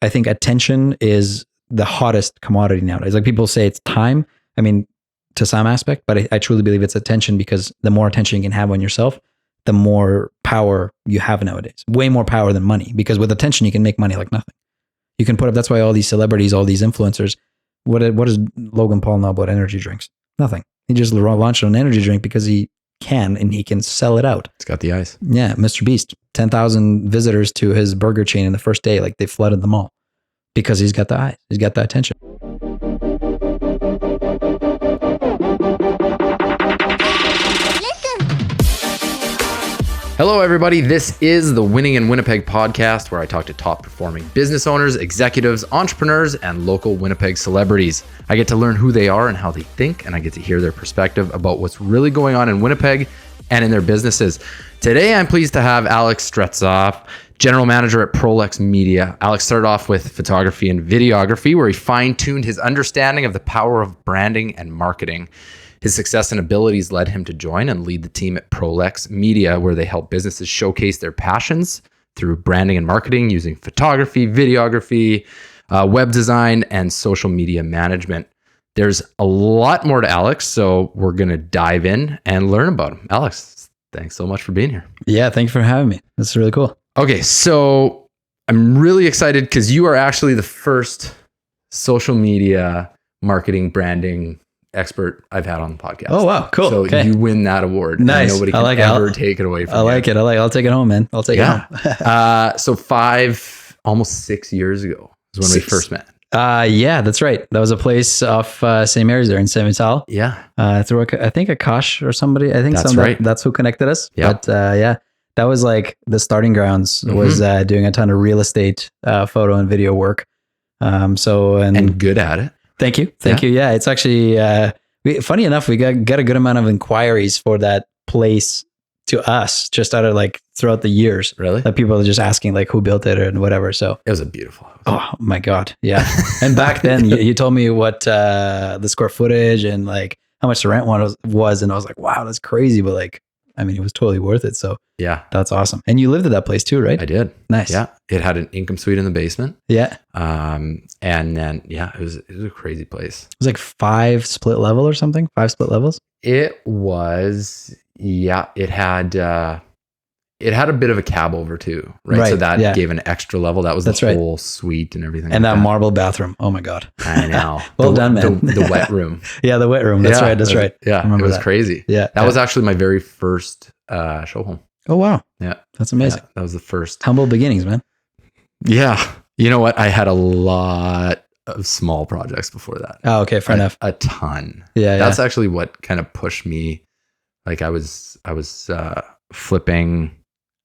I think attention is the hottest commodity nowadays. Like people say it's time. I mean, to some aspect, but I truly believe it's attention, because the more attention you can have on yourself, the more power you have nowadays. Way more power than money, because with attention, you can make money like nothing. You can put up, that's why all these celebrities, all these influencers, what does Logan Paul know about energy drinks? Nothing. He just launched an energy drink because he can, and he can sell it out. It's got the eyes. Yeah. Mr. Beast, 10,000 visitors to his burger chain in the first day. Like they flooded the mall because he's got the eyes. He's got the attention. Hello, everybody. This is the Winning in Winnipeg podcast, where I talk to top performing business owners, executives, entrepreneurs, and local Winnipeg celebrities. I get to learn who they are and how they think, and I get to hear their perspective about what's really going on in Winnipeg and in their businesses. Today, I'm pleased to have Alex Streltsov, general manager at Prolex Media. Alex started off with photography and videography, where he fine-tuned his understanding of the power of branding and marketing. His success and abilities led him to join and lead the team at Prolex Media, where they help businesses showcase their passions through branding and marketing using photography, videography, web design, and social media management. There's a lot more to Alex, so we're going to dive in and learn about him. Alex, thanks so much for being here. Yeah, thank you for having me. That's really cool. Okay, so I'm really excited because you are actually the first social media marketing branding expert I've had on the podcast. Oh, wow. Cool. So okay. You win that award. Nice. Nobody can ever take it away from you. I like it. I'll take it home, man. I'll take it home. So almost 6 years ago is when we first met. Yeah, that's right. That was a place off St. Mary's there in Saint Vital. Yeah. Through I think Akash or somebody. I think that's right. That's who connected us. Yeah. But yeah, that was like the starting grounds. Was doing a ton of real estate photo and video work. And good at it. Thank you. Yeah, it's actually funny enough, we got a good amount of inquiries for that place to us just out of like throughout the years. Really? Like people are just asking like who built it and whatever. So it was a beautiful house. Oh my God. Yeah. And back then you told me what the square footage and like how much the rent was. And I was like, wow, that's crazy. But like, I mean, it was totally worth it. So yeah, that's awesome. And you lived at that place too, right? I did. Nice. Yeah. It had an income suite in the basement. Yeah. And then, yeah, it was a crazy place. It was like 5 split level or something. 5 split levels. It was, yeah, it had a bit of a cab over too, right? So that gave an extra level. That was the whole suite and everything. And that marble bathroom. Oh my God. I know. Well done, man. The wet room. Yeah, the wet room. That's right. That's right. Yeah, it was crazy. Yeah. That was actually my very first show home. Oh, wow. Yeah. That's amazing. Yeah, that was the first. Humble beginnings, man. Yeah. You know what? I had a lot of small projects before that. Oh, okay. Fair enough. A ton. Yeah. That's actually what kind of pushed me. Like I was flipping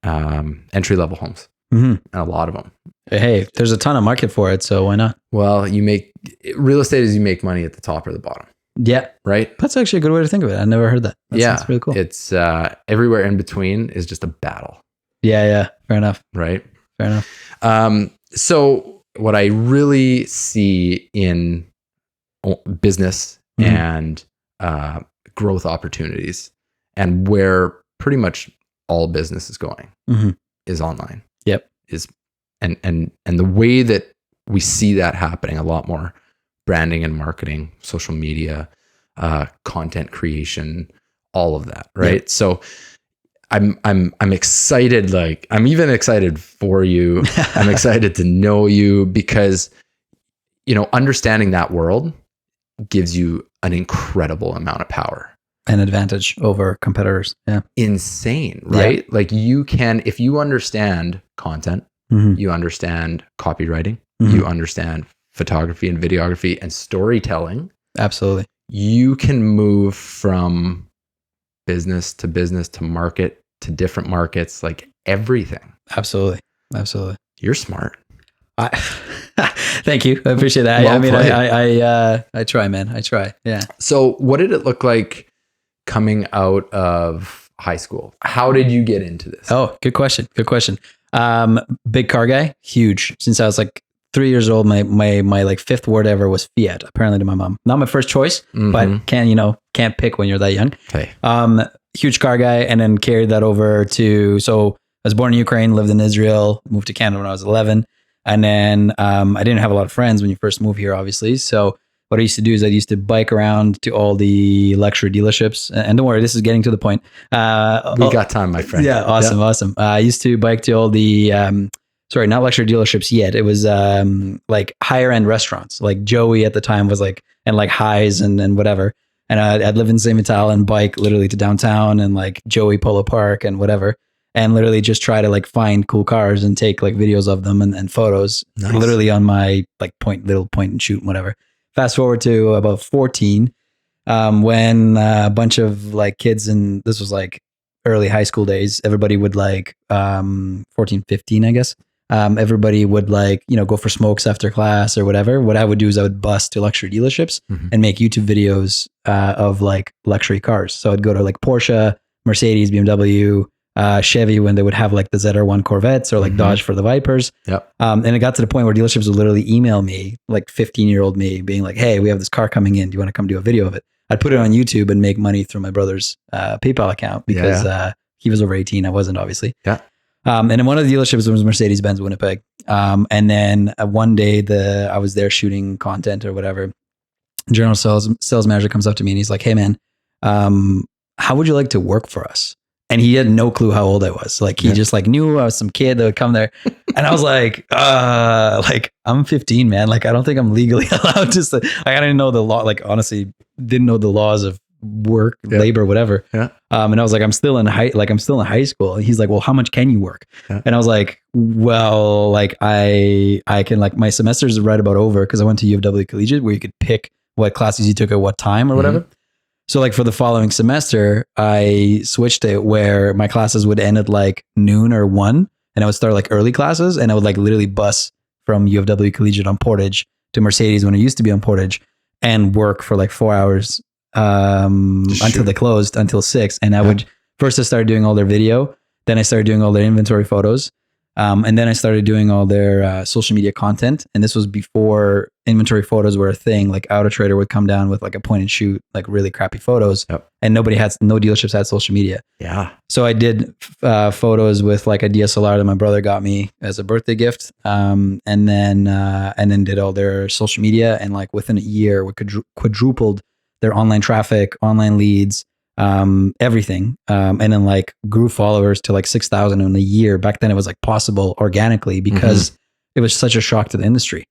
entry level homes, and a lot of them. Hey, there's a ton of market for it, so why not? Well, real estate is you make money at the top or the bottom. Yeah, right. That's actually a good way to think of it. I never heard that. That's really cool. It's everywhere in between is just a battle. Yeah. Fair enough. Right. Fair enough. So what I really see in business and growth opportunities, and where pretty much all business is going, is online. Yep. And the way that we see that happening a lot more, branding and marketing, social media, content creation, all of that, right? Yep. So I'm excited. Like I'm even excited for you. I'm excited to know you because, understanding that world gives you an incredible amount of power. An advantage over competitors. Yeah. Insane, right? Yeah. Like you can, if you understand content, you understand copywriting, you understand photography and videography and storytelling. Absolutely. You can move from business to market to different markets, like everything. Absolutely. You're smart. Thank you. I appreciate that. I try, man. I try. Yeah. So what did it look like coming out of high school? How did you get into this? Oh, good question. Big car guy, huge. Since I was like 3 years old, my like 5th word ever was Fiat, apparently to my mom. Not my first choice, but can't pick when you're that young. Okay. Huge car guy, and then carried that over to, so I was born in Ukraine, lived in Israel, moved to Canada when I was 11. And then I didn't have a lot of friends when you first move here, obviously. So what I used to do is I used to bike around to all the luxury dealerships. And don't worry, this is getting to the point. We got time, my friend. Yeah, awesome. I used to bike to all the, sorry, not luxury dealerships yet. It was like higher end restaurants. Like Joey at the time was like, and like Highs and whatever. And I'd live in St. Vital and bike literally to downtown and like Joey Polo Park and whatever. And literally just try to like find cool cars and take like videos of them and photos. Nice. Literally on my like little point and shoot and whatever. Fast forward to about 14, when a bunch of like kids, and this was like early high school days, everybody would like 14, 15, I guess. Everybody would like, go for smokes after class or whatever. What I would do is I would bus to luxury dealerships and make YouTube videos of like luxury cars. So I'd go to like Porsche, Mercedes, BMW, Chevy when they would have like the ZR1 Corvettes or like Dodge for the Vipers. Yep. And it got to the point where dealerships would literally email me, like 15-year-old me, being like, hey, we have this car coming in. Do you want to come do a video of it? I'd put it on YouTube and make money through my brother's PayPal account because he was over 18. I wasn't, obviously. Yeah. And in one of the dealerships was Mercedes-Benz Winnipeg. And then one day I was there shooting content or whatever. General sales manager comes up to me and he's like, hey man, how would you like to work for us? And he had no clue how old I was. Like he just like knew I was some kid that would come there. And I was like I'm 15, man. Like, I don't think I'm legally allowed to, I didn't know the law. Like, honestly, didn't know the laws of work, labor, whatever. Yeah. And I was like, I'm still in high school. And he's like, well, how much can you work? Yeah. And I was like, well, like I can, like, my semesters are right about over because I went to U of W Collegiate where you could pick what classes you took at what time or whatever. So like for the following semester, I switched it where my classes would end at like noon or 1, and I would start like early classes, and I would like literally bus from U of W Collegiate on Portage to Mercedes when it used to be on Portage and work for like 4 hours until they closed until 6. And I would first I started doing all their video, then I started doing all their inventory photos. And then I started doing all their social media content. And this was before inventory photos were a thing. Like Auto Trader would come down with like a point and shoot, like really crappy photos. And no dealerships had social media. Yeah. So I did photos with like a DSLR that my brother got me as a birthday gift. And then did all their social media. And like within a year, we quadrupled their online traffic, online leads, everything. And then like grew followers to like 6,000 in a year. Back then it was like possible organically because it was such a shock to the industry.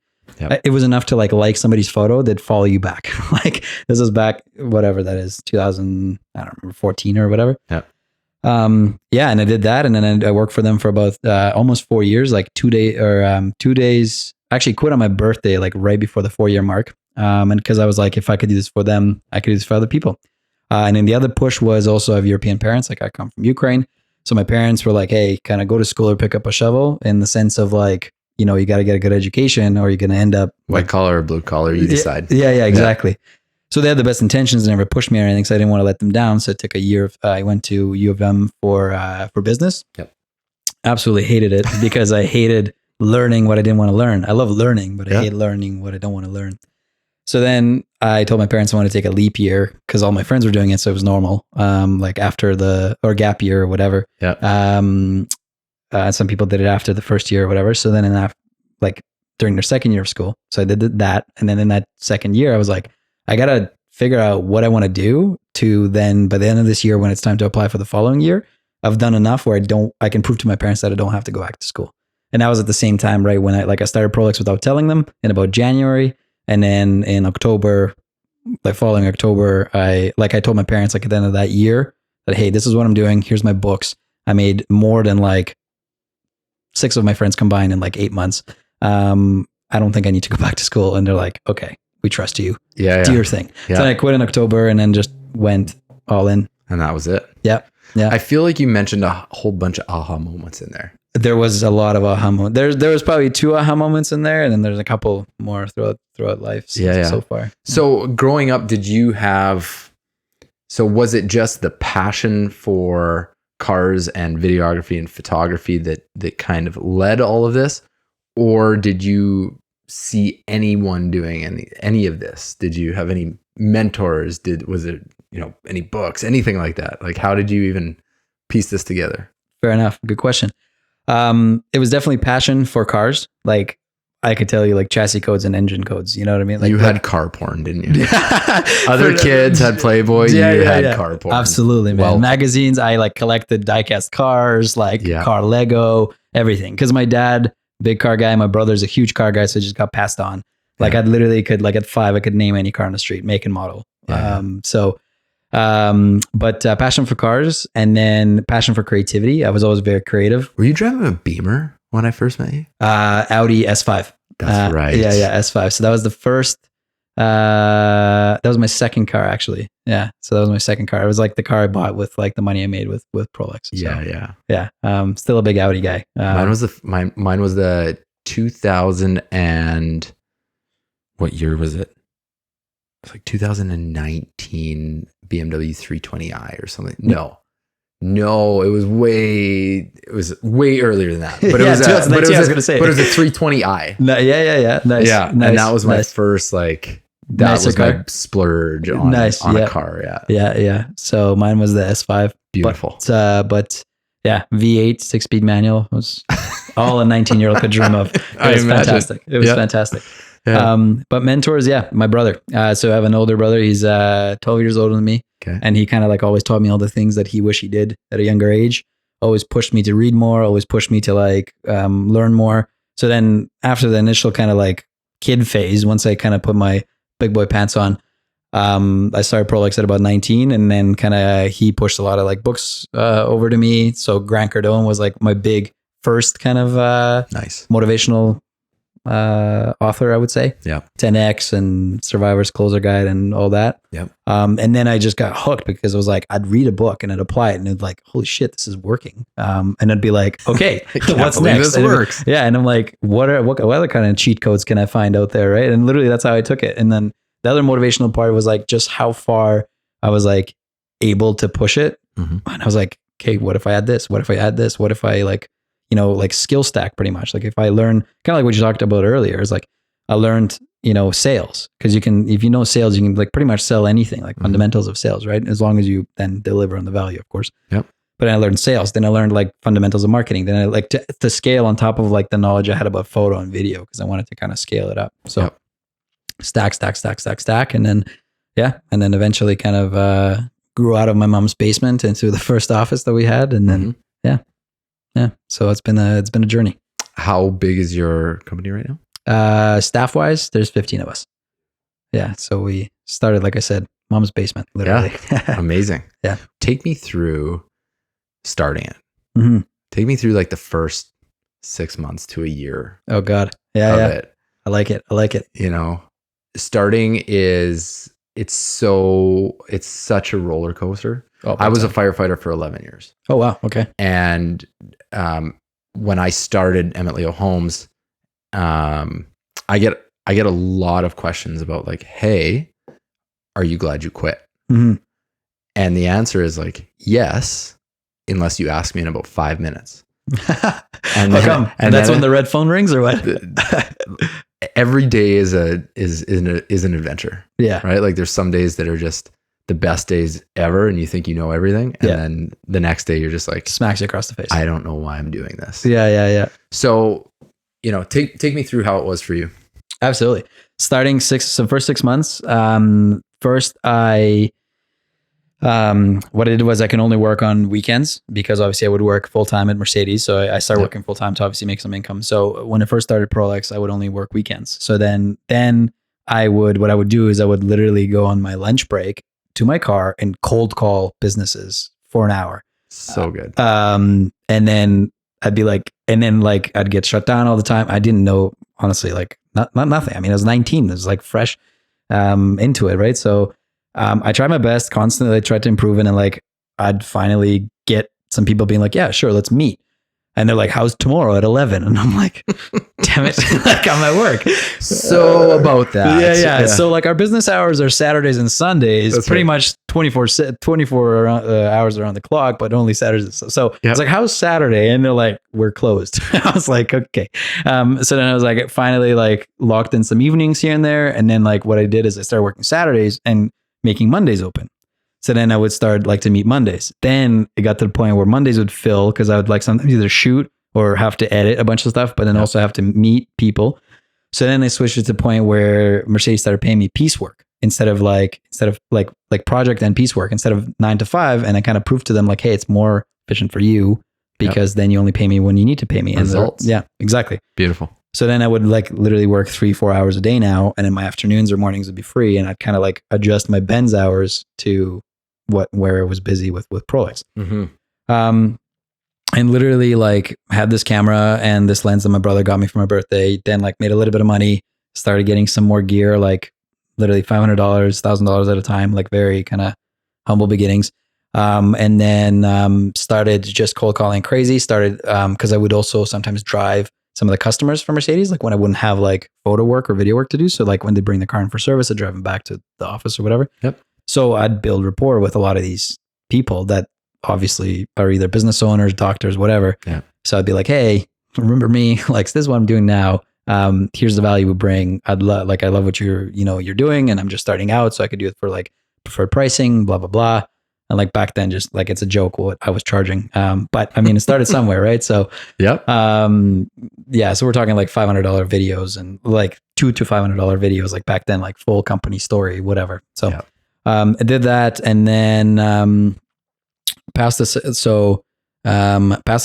It was enough to like somebody's photo, they'd follow you back. Like this was back, whatever that is, 2000, I don't remember, 14 or whatever. And I did that. And then I worked for them for about almost 4 years, like 2 days, actually quit on my birthday, like right before the 4-year mark. And because I was like, if I could do this for them, I could do this for other people. And then the other push was also I have European parents. Like I come from Ukraine. So my parents were like, hey, kind of go to school or pick up a shovel, in the sense of like, you got to get a good education or you're going to end up white collar or blue collar, you decide. Yeah, exactly. So they had the best intentions and never pushed me or anything. So I didn't want to let them down. So it took a year. I went to U of M for business. Absolutely hated it because I hated learning what I didn't want to learn. I love learning, but I hate learning what I don't want to learn. So then I told my parents I wanted to take a leap year because all my friends were doing it. So it was normal. Like after or gap year or whatever. Some people did it after the first year or whatever. So then like during their second year of school. So I did that. And then in that second year, I was like, I got to figure out what I want to do to then by the end of this year, when it's time to apply for the following year, I've done enough where I can prove to my parents that I don't have to go back to school. And that was at the same time, right? When I started Prolex without telling them in about January. And then in October, like following October, I told my parents like at the end of that year that, hey, this is what I'm doing. Here's my books. I made more than like 6 of my friends combined in like 8 months. I don't think I need to go back to school. And they're like, okay, we trust you. Do your thing. So I quit in October and then just went all in. And that was it. Yeah. I feel like you mentioned a whole bunch of aha moments in there. There was a lot of aha moments. There was probably 2 aha moments in there, and then there's a couple more throughout life so far. So growing up, was it just the passion for cars and videography and photography that kind of led all of this? Or did you see anyone doing any of this? Did you have any mentors? Was it, any books, anything like that? Like, how did you even piece this together? Fair enough. Good question. It was definitely passion for cars. Like I could tell you like chassis codes and engine codes. You know what I mean? Like you had car porn, didn't you? Other kids had Playboy. You had car porn. Absolutely, man. Well, magazines. I like collected diecast cars, like car Lego, everything. Because my dad, big car guy. My brother's a huge car guy, so it just got passed on. Like I'd literally could like at 5, I could name any car on the street, make and model. But passion for cars and then passion for creativity. I was always very creative. Were you driving a Beamer when I first met you? Audi S5. That's right. Yeah, S5. So that was the first. That was my second car actually. Yeah. So that was my second car. It was like the car I bought with like the money I made with Prolex. So, yeah. Still a big Audi guy. Mine was the 2000 and what year was it? It was like 2019 BMW 320i or something. No, it was way earlier than that. But it was a 320i. Yeah. Nice. Yeah. And that was my first like that was my splurge on a car. Yeah. So mine was the S5. Beautiful. But yeah, V8 6-speed manual was all a 19-year-old could dream of. It was fantastic. It was fantastic. Yeah. But mentors, my brother. So I have an older brother. He's 12 years older than me. Okay. And he kind of like always taught me all the things that he wished he did at a younger age. Always pushed me to read more, always pushed me to like learn more. So then after the initial kind of like kid phase, once I kind of put my big boy pants on, I started Prolex at about 19, and then kind of he pushed a lot of like books over to me. So Grant Cardone was like my big first kind of nice motivational author, I would say. Yeah. 10X and Survivor's Closer Guide and all that. Yep. And then I just got hooked because it was like I'd read a book and I'd apply it and it'd like, holy shit, this is working. And I'd be like, okay, what's next? This works. And I'm like, what other kind of cheat codes can I find out there, right? And literally that's how I took it. And then the other motivational part was like just how far I was like able to push it. Mm-hmm. And I was like, okay, what if I add this? What if I add this? What if I like, like skill stack pretty much. Like if I learn kind of like what you talked about earlier is like I learned, sales, because if you know sales, you can like pretty much sell anything, like fundamentals of sales, right? As long as you then deliver on the value, of course. Yep. But I learned sales. Then I learned like fundamentals of marketing. Then I like to scale on top of like the knowledge I had about photo and video because I wanted to kind of scale it up. So stack. And then, and then eventually kind of grew out of my mom's basement into the first office that we had. And then, yeah. So it's been a journey. How big is your company right now? Staff wise, there's 15 of us. Yeah. So we started, like I said, mom's basement, literally. Yeah. Amazing. Yeah. Take me through starting it. Mm-hmm. Take me through like the first 6 months to a year. Oh God. Yeah. It. I like it. Starting it's such a roller coaster. Oh, I was a firefighter for 11 years. Oh, wow. Okay. And when I started Emmett Leo Homes, I get a lot of questions about like, hey, are you glad you quit? Mm-hmm. And the answer is like, yes, unless you ask me in about 5 minutes. And how come? And that's when the red phone rings or what? Every day is an adventure. Yeah. Right. Like there's some days that are just the best days ever and you think you know everything. And then the next day you're just like smacks you across the face. I don't know why I'm doing this. Yeah. So, take me through how it was for you. Absolutely. Starting first 6 months. First what I did was I can only work on weekends because obviously I would work full time at Mercedes. So I started working full time to obviously make some income. So when I first started Prolex, I would only work weekends. So then what I would do is I would literally go on my lunch break to my car and cold call businesses for an hour. So good. And then I'd be like, I'd get shut down all the time. I didn't know, honestly, like not nothing. I mean, I was 19. It was like fresh into it, right? So I tried my best constantly. I tried to improve it, and like I'd finally get some people being like, "Yeah, sure, let's meet." And they're like, "How's tomorrow at 11?" And I'm like, "Damn it!" Like I'm at work. So about that, yeah. So like our business hours are Saturdays and Sundays. That's pretty much 24 hours around the clock, but only Saturdays. So it's like, "How's Saturday?" And they're like, "We're closed." I was like, "Okay." So then I was like, finally like locked in some evenings here and there, and then like what I did is I started working Saturdays and making Mondays open. So then I would start like to meet Mondays. Then it got to the point where Mondays would fill because I would like sometimes either shoot or have to edit a bunch of stuff, but then also have to meet people. So then I switched it to the point where Mercedes started paying me piecework instead of project and piecework instead of 9 to 5. And I kind of proved to them like, hey, it's more efficient for you because then you only pay me when you need to pay me. Results. Yeah, exactly. Beautiful. So then I would like literally work 3-4 hours a day now. And in my afternoons or mornings would be free. And I'd kind of like adjust my Benz hours to where I was busy with Prolex. And literally like had this camera and this lens that my brother got me for my birthday, then like made a little bit of money, started getting some more gear, like literally $500, $1,000 at a time, like very kind of humble beginnings. And then started just cold calling crazy, started because I would also sometimes drive some of the customers for Mercedes, like when I wouldn't have like photo work or video work to do. So like when they bring the car in for service, I'd drive them back to the office or whatever. Yep. So I'd build rapport with a lot of these people that obviously are either business owners, doctors, whatever. Yeah. So I'd be like, hey, remember me? Like, this is what I'm doing now. Here's the value we bring. I love what you're doing, and I'm just starting out, so I could do it for like preferred pricing, blah, blah, blah. And like back then, just like it's a joke what I was charging. But I mean, it started somewhere, right? So yep. Yeah. So we're talking like $500 videos and like $200 to $500 videos, like back then, like full company story, whatever. So I did that, and then past the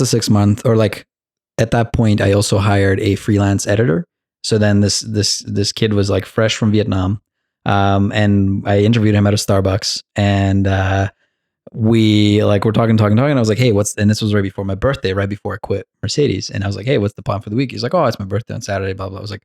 6 month, or like at that point, I also hired a freelance editor. So then this kid was like fresh from Vietnam, and I interviewed him at a Starbucks, and we like we're talking. And I was like, hey, and this was right before my birthday, right before I quit Mercedes, and I was like, hey, what's the plan for the week? He's like, oh, it's my birthday on Saturday, blah blah. I was like,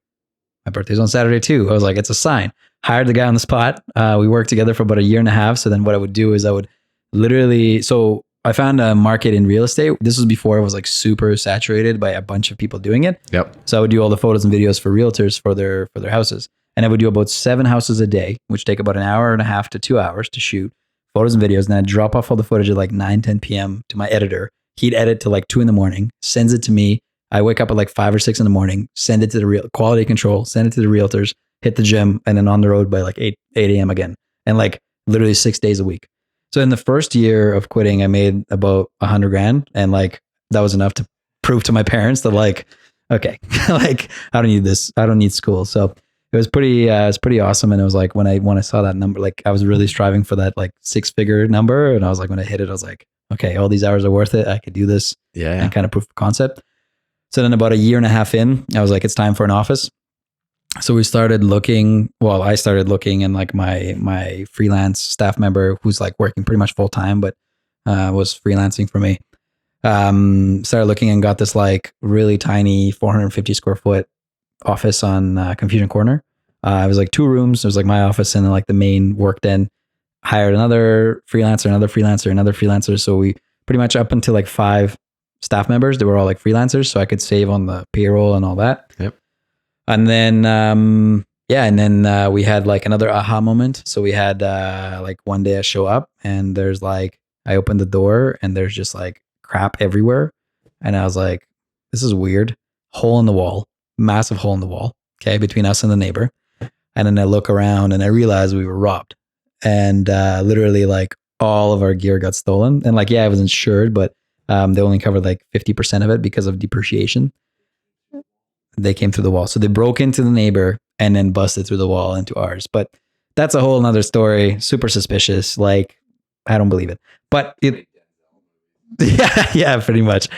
my birthday's on Saturday too. I was like, it's a sign. Hired the guy on the spot. We worked together for about 1.5 years. So then what I would do is I would literally, so I found a market in real estate. This was before it was like super saturated by a bunch of people doing it. Yep. So I would do all the photos and videos for realtors for their houses. And I would do about 7 houses a day, which take about 1.5 hours to 2 hours to shoot photos and videos. And then I'd drop off all the footage at like 9-10 p.m. to my editor. He'd edit till like 2 a.m, sends it to me. I wake up at like 5 or 6 a.m, send it to the quality control, send it to the realtors, hit the gym, and then on the road by like 8 a.m. again. And like literally 6 days a week. So in the first year of quitting, I made about $100,000, and like that was enough to prove to my parents that like, okay, like I don't need this, I don't need school. So it was pretty awesome. And it was like when I saw that number, like I was really striving for that like 6-figure number, and I was like, when I hit it, I was like, okay, all these hours are worth it. I could do this. Yeah. And kind of proof of concept. So then about 1.5 years in, I was like, it's time for an office. So we started looking, I started looking, and like my freelance staff member who's like working pretty much full time, but was freelancing for me, started looking and got this like really tiny 450 square foot office on Confusion Corner. It was like 2 rooms. It was like my office and then like the main work den. Hired another freelancer. So we pretty much up until like 5 staff members, they were all like freelancers, so I could save on the payroll and all that. Yep. And then, we had like another aha moment. So we had like one day I show up and there's like, I opened the door and there's just like crap everywhere. And I was like, this is weird. Hole in the wall, massive hole in the wall. Okay. Between us and the neighbor. And then I look around and I realized we were robbed. And literally like all of our gear got stolen. And like, yeah, I was insured, but they only covered like 50% of it because of depreciation. They came through the wall. So they broke into the neighbor and then busted through the wall into ours. But that's a whole nother story. Super suspicious. Like, I don't believe it. But it, yeah, pretty much.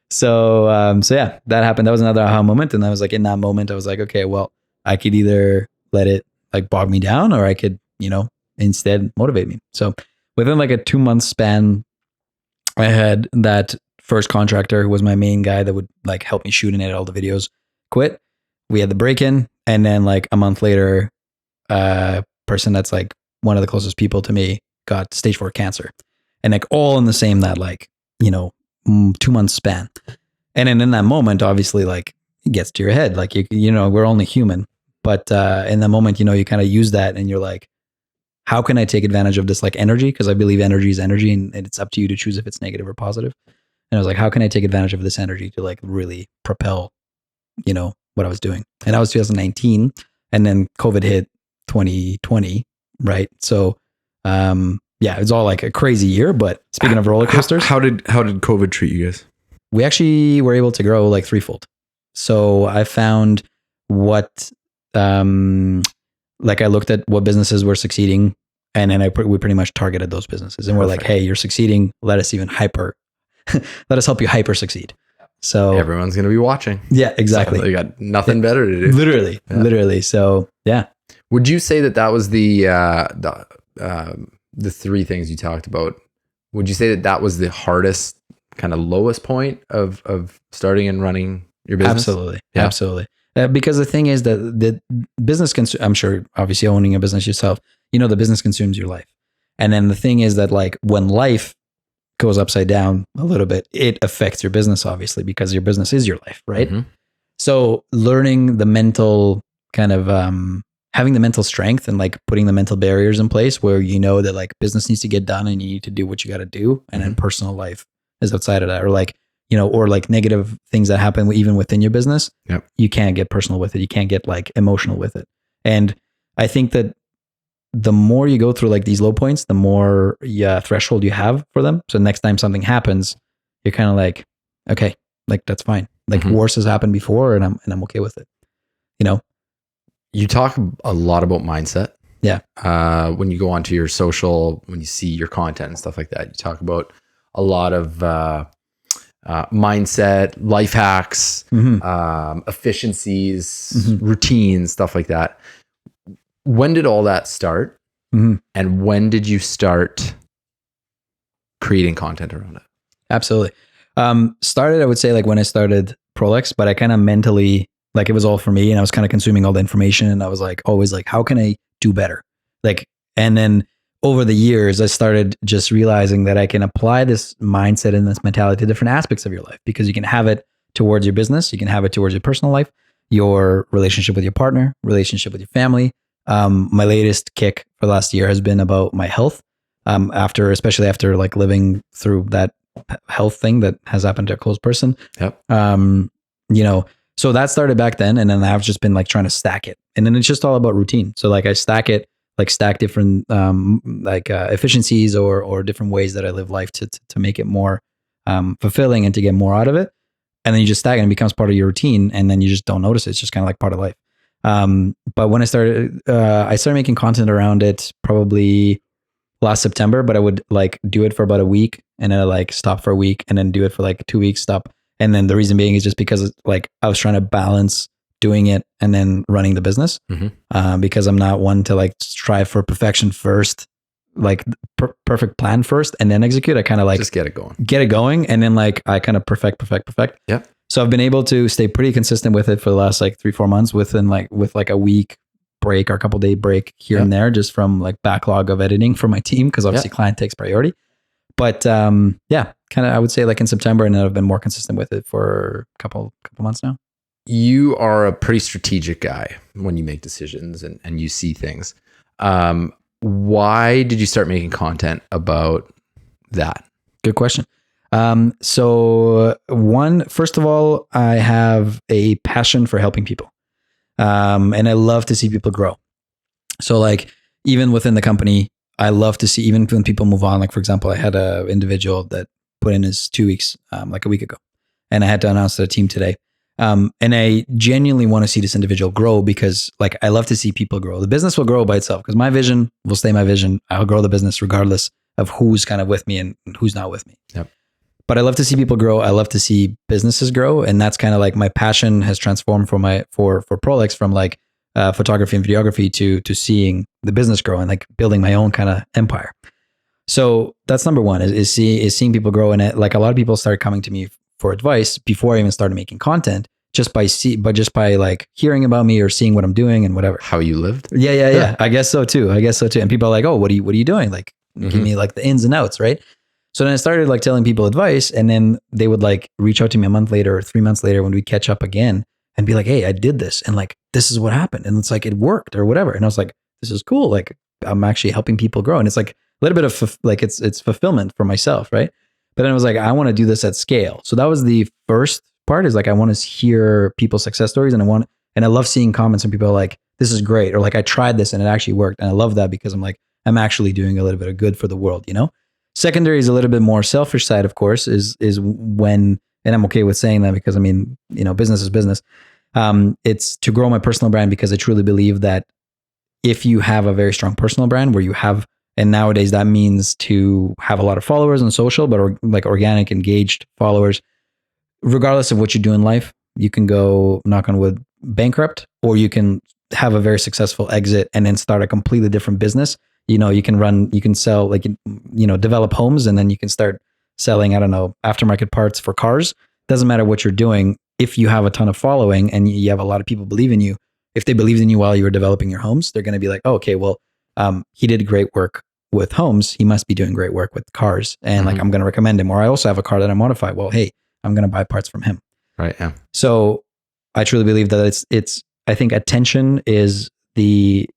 So yeah, that happened. That was another aha moment. And I was like, in that moment, I was like, okay, well, I could either let it like bog me down, or I could, instead motivate me. So within like a 2-month span, I had that first contractor who was my main guy that would like help me shoot and edit all the videos quit. We had the break-in, and then like a month later, person that's like one of the closest people to me got stage 4 cancer, and like all in the same, that like, 2-month span. And then in that moment, obviously like it gets to your head, like, we're only human, but in the moment, you kind of use that and you're like, how can I take advantage of this like energy? Because I believe energy is energy, and it's up to you to choose if it's negative or positive. And I was like, how can I take advantage of this energy to like really propel, what I was doing? And that was 2019. And then COVID hit 2020. Right. So, yeah, it was all like a crazy year, but speaking of roller coasters, how did COVID treat you guys? We actually were able to grow like threefold. So I found what, like I looked at what businesses were succeeding, and then we pretty much targeted those businesses, and we're like, hey, you're succeeding. Let us help you hyper succeed. So everyone's going to be watching. Yeah, exactly. So they got nothing better to do. Literally. So yeah. Would you say that was the three things you talked about? Would you say that was the hardest, kind of lowest point of starting and running your business? Absolutely. Yeah. Absolutely. Because the thing is that the business I'm sure, obviously owning a business yourself, the business consumes your life. And then the thing is that like when life goes upside down a little bit, it affects your business, obviously, because your business is your life, right? Mm-hmm. So learning the mental kind of, having the mental strength and like putting the mental barriers in place where that like business needs to get done and you need to do what you got to do. And then personal life is outside of that, or like, or like negative things that happen even within your business. Yep. You can't get personal with it. You can't get like emotional with it. And I think that the more you go through like these low points, the more threshold you have for them. So next time something happens, you're kind of like, okay, like that's fine. Like worse has happened before, and I'm okay with it. You talk a lot about mindset. Yeah. When you go onto your social, when you see your content and stuff like that, you talk about a lot of mindset, life hacks, efficiencies, routines, stuff like that. When did all that start? And when did you start creating content around it? Absolutely. Started, I would say, like when I started Prolex, but I kind of mentally, like it was all for me, and I was kind of consuming all the information, and I was like, always like, how can I do better? Like, and then over the years, I started just realizing that I can apply this mindset and this mentality to different aspects of your life, because you can have it towards your business, you can have it towards your personal life, your relationship with your partner, relationship with your family. My latest kick for the last year has been about my health. Especially after like living through that health thing that has happened to a close person. Yep. So that started back then, and then I've just been like trying to stack it, and then it's just all about routine. So like I stack different efficiencies or different ways that I live life to make it more fulfilling and to get more out of it. And then you just stack it and it becomes part of your routine, and then you just don't notice it. It's just kind of like part of life. But when I started making content around it probably last September, but I would like do it for about a week, and then I like stop for a week, and then do it for like 2 weeks, stop. And then the reason being is just because like I was trying to balance doing it and then running the business, because I'm not one to like strive for perfection first, like perfect plan first and then execute. I kind of like just get it going. And then like I kind of perfect. Yep. So I've been able to stay pretty consistent with it for the last like 3-4 months with like a week break or a couple day break here and there, just from like backlog of editing for my team. Cause obviously client takes priority, but kind of, I would say like in September, and then I've been more consistent with it for a couple months now. You are a pretty strategic guy when you make decisions and you see things. Why did you start making content about that? Good question. First of all, I have a passion for helping people. And I love to see people grow. So like even within the company, I love to see, even when people move on, like for example, I had a individual that put in his 2 weeks, like a week ago, and I had to announce to the team today. And I genuinely want to see this individual grow, because like, I love to see people grow. The business will grow by itself, because my vision will stay my vision. I'll grow the business regardless of who's kind of with me and who's not with me. Yep. But I love to see people grow. I love to see businesses grow. And that's kind of like my passion has transformed for Prolex from like photography and videography to seeing the business grow and like building my own kind of empire. So that's number one is seeing people grow. And like a lot of people started coming to me for advice before I even started making content, just by like hearing about me or seeing what I'm doing and whatever. How you lived? Yeah. I guess so too. And people are like, oh, what are you doing? Like, give me like the ins and outs, right? So then I started like telling people advice, and then they would like reach out to me a month later or 3 months later when we catch up again and be like, hey, I did this, and like, this is what happened. And it's like, it worked or whatever. And I was like, this is cool. Like I'm actually helping people grow. And it's like a little bit of like, it's fulfillment for myself. Right. But then I was like, I want to do this at scale. So that was the first part, is like, I want to hear people's success stories, and I love seeing comments from people like, this is great. Or like, I tried this and it actually worked. And I love that, because I'm like, I'm actually doing a little bit of good for the world, you know? Secondary is a little bit more selfish side, of course, is when, and I'm okay with saying that, because I mean, you know, business is business. It's to grow my personal brand because I truly believe that if you have a very strong personal brand where you have, and nowadays that means to have a lot of followers on social, but like organic, engaged followers, regardless of what you do in life, you can go, knock on wood, bankrupt, or you can have a very successful exit and then start a completely different business. You can sell, like, develop homes, and then you can start selling, I don't know, aftermarket parts for cars. Doesn't matter what you're doing. If you have a ton of following and you have a lot of people believe in you, if they believed in you while you were developing your homes, they're going to be like, oh, okay, well, he did great work with homes. He must be doing great work with cars. And like, I'm going to recommend him. Or I also have a car that I modify. Well, hey, I'm going to buy parts from him. Right. Yeah. So I truly believe that I think attention is the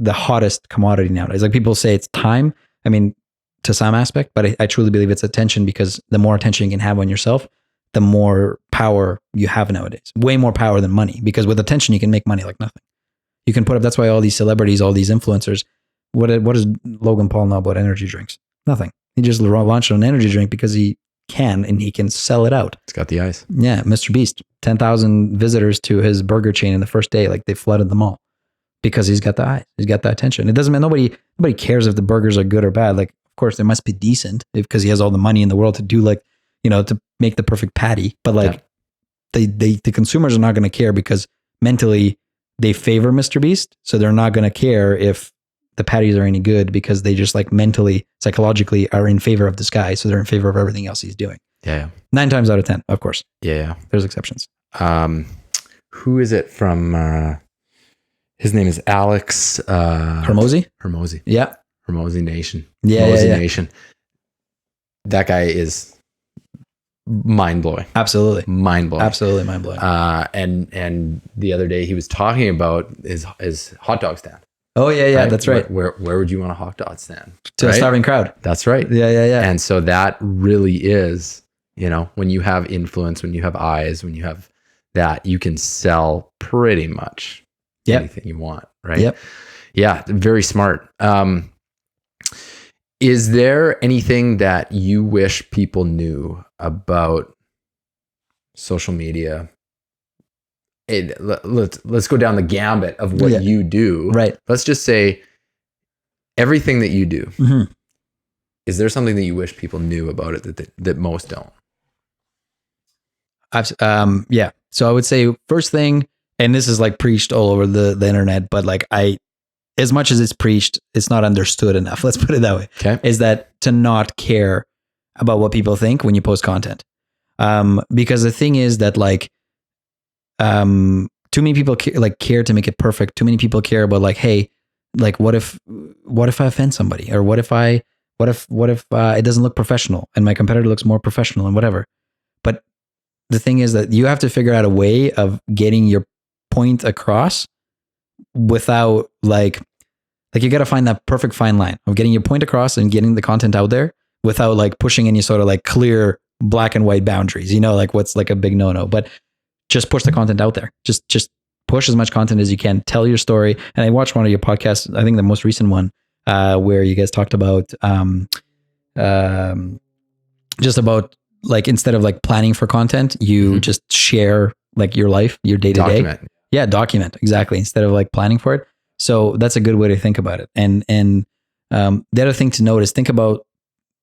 hottest commodity nowadays. Like, people say it's time. I mean, to some aspect, but I truly believe it's attention, because the more attention you can have on yourself, the more power you have nowadays. Way more power than money, because with attention, you can make money like nothing. You can put up, that's why all these celebrities, all these influencers, what does Logan Paul know about energy drinks? Nothing. He just launched an energy drink because he can, and he can sell it out. It's got the eyes. Yeah. Mr. Beast, 10,000 visitors to his burger chain in the first day. Like, they flooded the mall because he's got the eyes. He's got the attention. It doesn't mean nobody cares if the burgers are good or bad. Like, of course, they must be decent because he has all the money in the world to do, like, to make the perfect patty. But like, the consumers are not going to care because mentally they favor Mr. Beast. So they're not going to care if the patties are any good, because they just, like, mentally, psychologically are in favor of this guy. So they're in favor of everything else he's doing. Yeah. 9 times out of 10, of course. Yeah. There's exceptions. Who is it from, his name is Alex, Hermosi? Hermosi. Yeah. Hermosi Nation. Yeah. Nation. That guy is mind-blowing. Absolutely. Mind-blowing. Absolutely mind-blowing. And the other day he was talking about his hot dog stand. Oh yeah, right? That's right. Where would you want a hot dog stand? To a starving crowd. That's right. Yeah. And so that really is, when you have influence, when you have eyes, when you have that, you can sell pretty much anything you want, right? Yep. Yeah, very smart. Is there anything that you wish people knew about social media? Let's go down the gambit of what you do. Right. Let's just say everything that you do. Mm-hmm. Is there something that you wish people knew about it that most don't? Yeah. So I would say, first thing, and this is like preached all over the internet, but like, as much as it's preached, it's not understood enough. Let's put it that way. Okay. Is that to not care about what people think when you post content. Because the thing is that, like, too many people care to make it perfect. Too many people care about, like, hey, like, what if I offend somebody, or what if it doesn't look professional and my competitor looks more professional and whatever. But the thing is that you have to figure out a way of getting your point across without like you got to find that perfect fine line of getting your point across and getting the content out there without like pushing any sort of like clear black and white boundaries, like what's like a big no-no, but just push the content out there. Just push as much content as you can, tell your story. And I watched one of your podcasts, I think the most recent one, where you guys talked about, just about, like, instead of like planning for content, you just share like your life, your day to day. Document. Yeah, document, exactly. Instead of like planning for it. So that's a good way to think about it. And the other thing to note is, think about,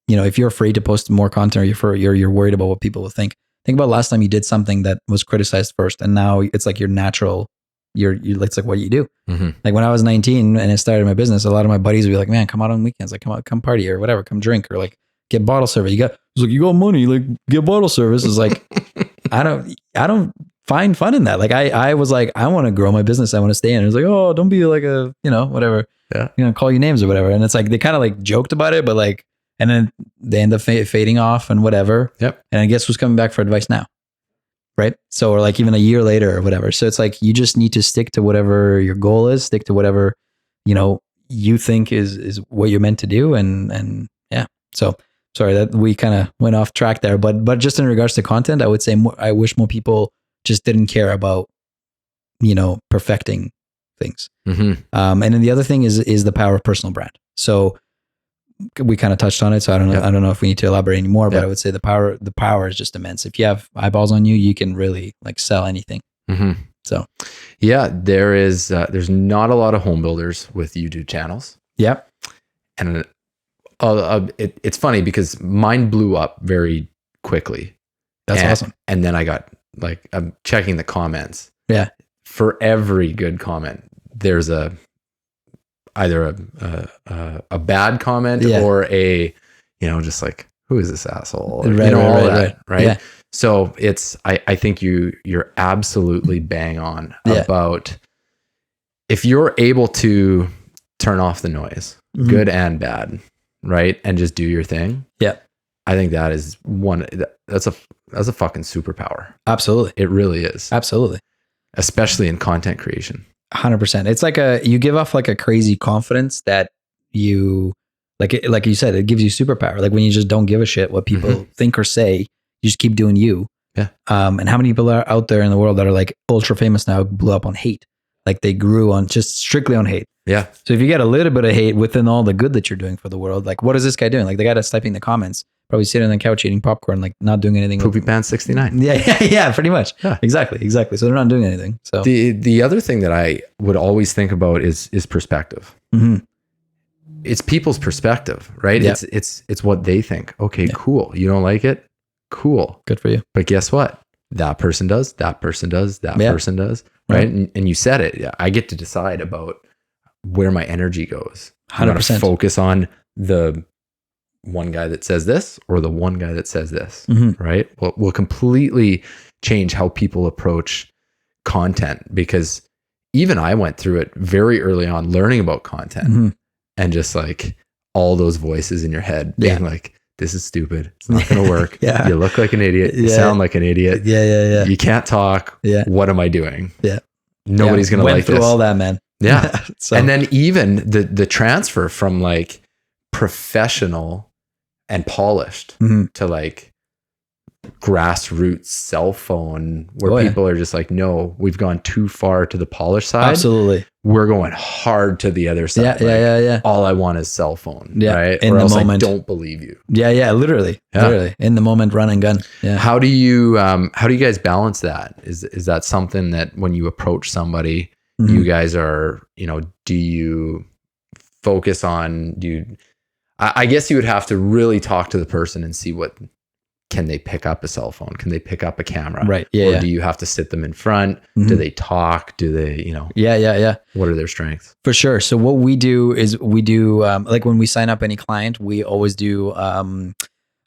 if you're afraid to post more content, or you're worried about what people will think about last time you did something that was criticized first, and now it's like your natural, it's like what you do. Mm-hmm. Like when I was 19 and I started my business, a lot of my buddies would be like, man, come out on weekends, like come party or whatever, come drink, or like get bottle service. You got money, like get bottle service. Is like, I don't find fun in that. Like I was like, I want to grow my business. I want to stay in. It was like, oh, don't be like a, whatever, call you names or whatever. And it's like, they kind of like joked about it, but like, and then they end up fading off and whatever. Yep. And I guess who's coming back for advice now? Right. So, or like even a year later or whatever. So it's like, you just need to stick to whatever your goal is, stick to whatever, you think is what you're meant to do. And yeah. So sorry that we kind of went off track there, but just in regards to content, I would say I wish more people just didn't care about, perfecting things. Mm-hmm. And then the other thing is the power of personal brand. So we kind of touched on it. So I don't know. Yep. I don't know if we need to elaborate anymore, but I would say the power is just immense. If you have eyeballs on you, you can really like sell anything. So yeah, there's not a lot of home builders with YouTube channels. Yep. And it's funny because mine blew up very quickly. That's awesome. And then I got like, I'm checking the comments. Yeah. For every good comment, there's either a bad comment or a, just like, who is this asshole? Or, right? Yeah. So I think you're absolutely bang on about if you're able to turn off the noise, good and bad, right? And just do your thing. Yeah. I think that is that's a fucking superpower. Absolutely. It really is. Absolutely. Especially in content creation. 100%. It's like you give off like a crazy confidence that you, like you said, it gives you superpower. Like when you just don't give a shit what people think or say, you just keep doing you. Yeah. And how many people are out there in the world that are like ultra famous now, blew up on hate? Like they grew on just strictly on hate. Yeah. So if you get a little bit of hate within all the good that you're doing for the world, like what is this guy doing? Like the guy that's typing the comments, probably sitting on the couch eating popcorn, like not doing anything. Poopy Pants 69. Yeah, pretty much. Yeah. Exactly. So they're not doing anything. So the other thing that I would always think about is perspective. It's people's perspective, right? Yeah. It's what they think. Okay, cool. You don't like it? Cool. Good for you. But guess what? That person does, that person does, that person does, right? And you said it. Yeah, I get to decide about where my energy goes. 100%. Focus on the one guy that says this or the one guy that says this, right? Will completely change how people approach content, because even I went through it very early on, learning about content and just like all those voices in your head being like, this is stupid. It's not going to work. You look like an idiot. You sound like an idiot. Yeah. You can't talk. What am I doing? Yeah. Nobody's going to like this. Went through all that, man. Yeah. And then even the transfer from like professional and polished to like grassroots cell phone where people are just like, no, we've gone too far to the polished side. Absolutely. We're going hard to the other side. Yeah. All I want is cell phone. Yeah. Right. In or the else moment. I don't believe you. Yeah. Literally. In the moment, run and gun. Yeah. How do you guys balance that? Is that something that when you approach somebody, you guys are, do you focus on, I guess you would have to really talk to the person and see what, can they pick up a cell phone? Can they pick up a camera? Right. Yeah. Or do you have to sit them in front? Do they talk? Do they, Yeah. What are their strengths? For sure. So what we do is like when we sign up any client, we always do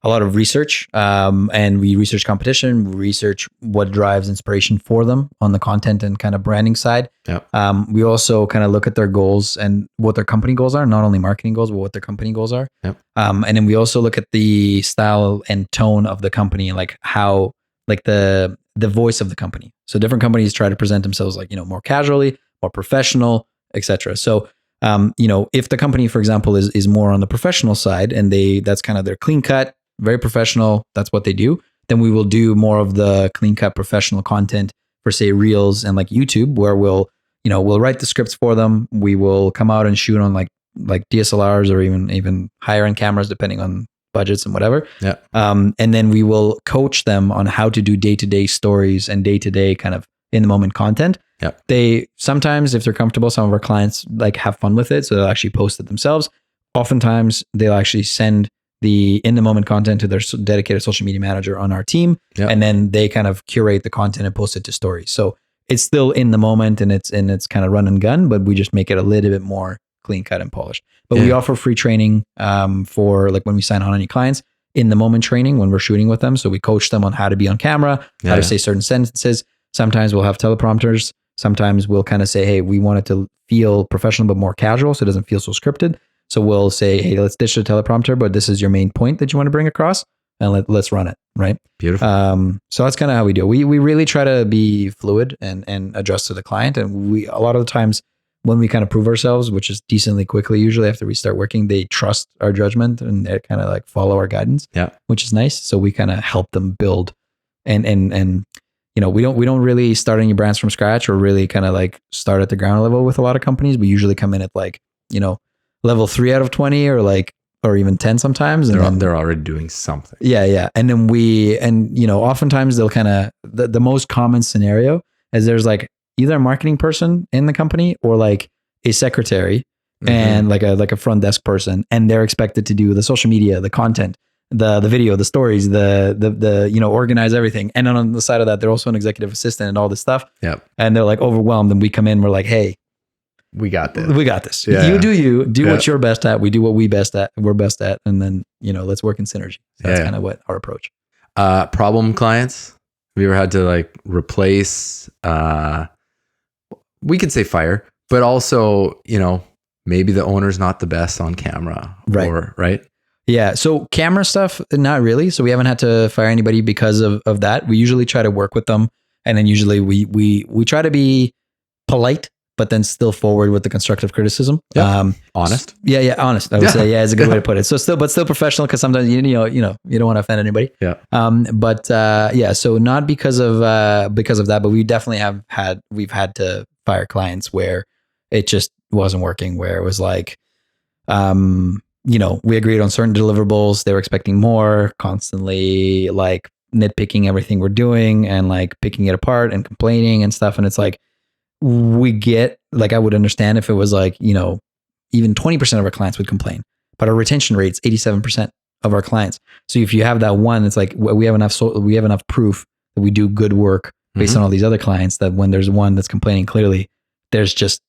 a lot of research, and we research competition, we research what drives inspiration for them on the content and kind of branding side. Yep. We also kind of look at their goals and what their company goals are, not only marketing goals, but what their company goals are. Yep. And then we also look at the style and tone of the company, like how, like the voice of the company. So different companies try to present themselves like, more casually, more professional, etc. So, if the company, for example, is more on the professional side and that's kind of their clean cut, very professional, that's what they do, then we will do more of the clean cut professional content for say Reels and like YouTube, where we'll write the scripts for them. We will come out and shoot on like DSLRs or even higher end cameras, depending on budgets and whatever. Yeah. And then we will coach them on how to do day-to-day stories and day-to-day kind of in the moment content. Yeah. They sometimes, if they're comfortable, some of our clients like have fun with it. So they'll actually post it themselves. Oftentimes they'll actually send the in the moment content to their dedicated social media manager on our team. Yep. And then they kind of curate the content and post it to stories. So it's still in the moment and it's kind of run and gun, but we just make it a little bit more clean cut and polished. But we offer free training for like when we sign on any clients, in the moment training when we're shooting with them. So we coach them on how to be on camera, how to say certain sentences. Sometimes we'll have teleprompters. Sometimes we'll kind of say, hey, we want it to feel professional, but more casual. So it doesn't feel so scripted. So we'll say, hey, let's ditch the teleprompter, but this is your main point that you want to bring across, and let's run it. Right. Beautiful. So that's kind of how we do it. We really try to be fluid and adjust to the client. And a lot of the times when we kind of prove ourselves, which is decently quickly, usually after we start working, they trust our judgment and they kind of like follow our guidance, which is nice. So we kind of help them build and we don't really start any brands from scratch or really kind of like start at the ground level with a lot of companies. We usually come in at like, level 3 out of 20 or even 10 sometimes. And they're already doing something. Yeah. And then oftentimes they'll kind of, the most common scenario is there's like either a marketing person in the company or like a secretary and like a front desk person, and they're expected to do the social media, the content, the video, the stories, the organize everything. And then on the side of that, they're also an executive assistant and all this stuff. Yep. And they're like overwhelmed, and we come in, we're like, hey, we got this. Yeah. You do what you're best at. We do what we're best at. And then, let's work in synergy. So that's kind of what our approach. Problem clients. Have you ever had to like replace, we could say fire, but also, maybe the owner's not the best on camera, right? Yeah. So camera stuff, not really. So we haven't had to fire anybody because of that. We usually try to work with them. And then usually we try to be polite, but then still forward with the constructive criticism. Yep. Honest. Yeah. Honest. I would say, is a good way to put it. So still professional, because sometimes, you don't want to offend anybody. Yeah. So not because of that, but we definitely we've had to fire clients where it just wasn't working, where it was like, we agreed on certain deliverables. They were expecting more, constantly like nitpicking everything we're doing and like picking it apart and complaining and stuff. And it's like, we get, like, I would understand if it was like, even 20% of our clients would complain, but our retention rate's 87% of our clients. So if you have that one, it's like, we have enough proof that we do good work based on all these other clients, that when there's one that's complaining, clearly there's just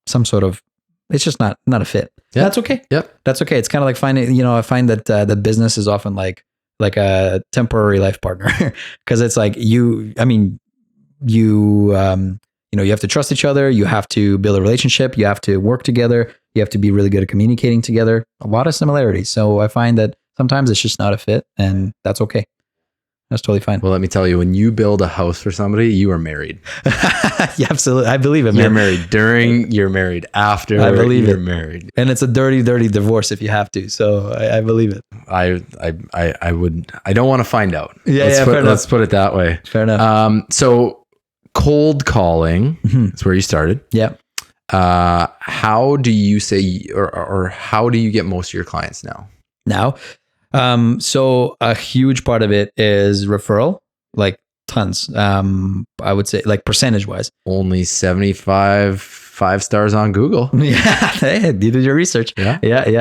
some sort of, it's just not a fit. Yep. That's okay. Yep. That's okay. It's kind of like finding, I find that the business is often like a temporary life partner, because it's like you have to trust each other. You have to build a relationship. You have to work together. You have to be really good at communicating together. A lot of similarities. So I find that sometimes it's just not a fit, and that's okay. That's totally fine. Well, let me tell you, when you build a house for somebody, you are married. Yeah, absolutely. I believe it, man. You're married during, you're married after. I believe you're it. Married. And it's a dirty, dirty divorce if you have to. So I believe it. I don't want to find out. Let's put it that way. Fair enough. So cold calling is where you started. Yeah. How do you say, or how do you get most of your clients now? So a huge part of it is referral, like tons. I would say, like, percentage wise, only 75 5-stars on Google. Yeah. Hey, you did your research. Yeah.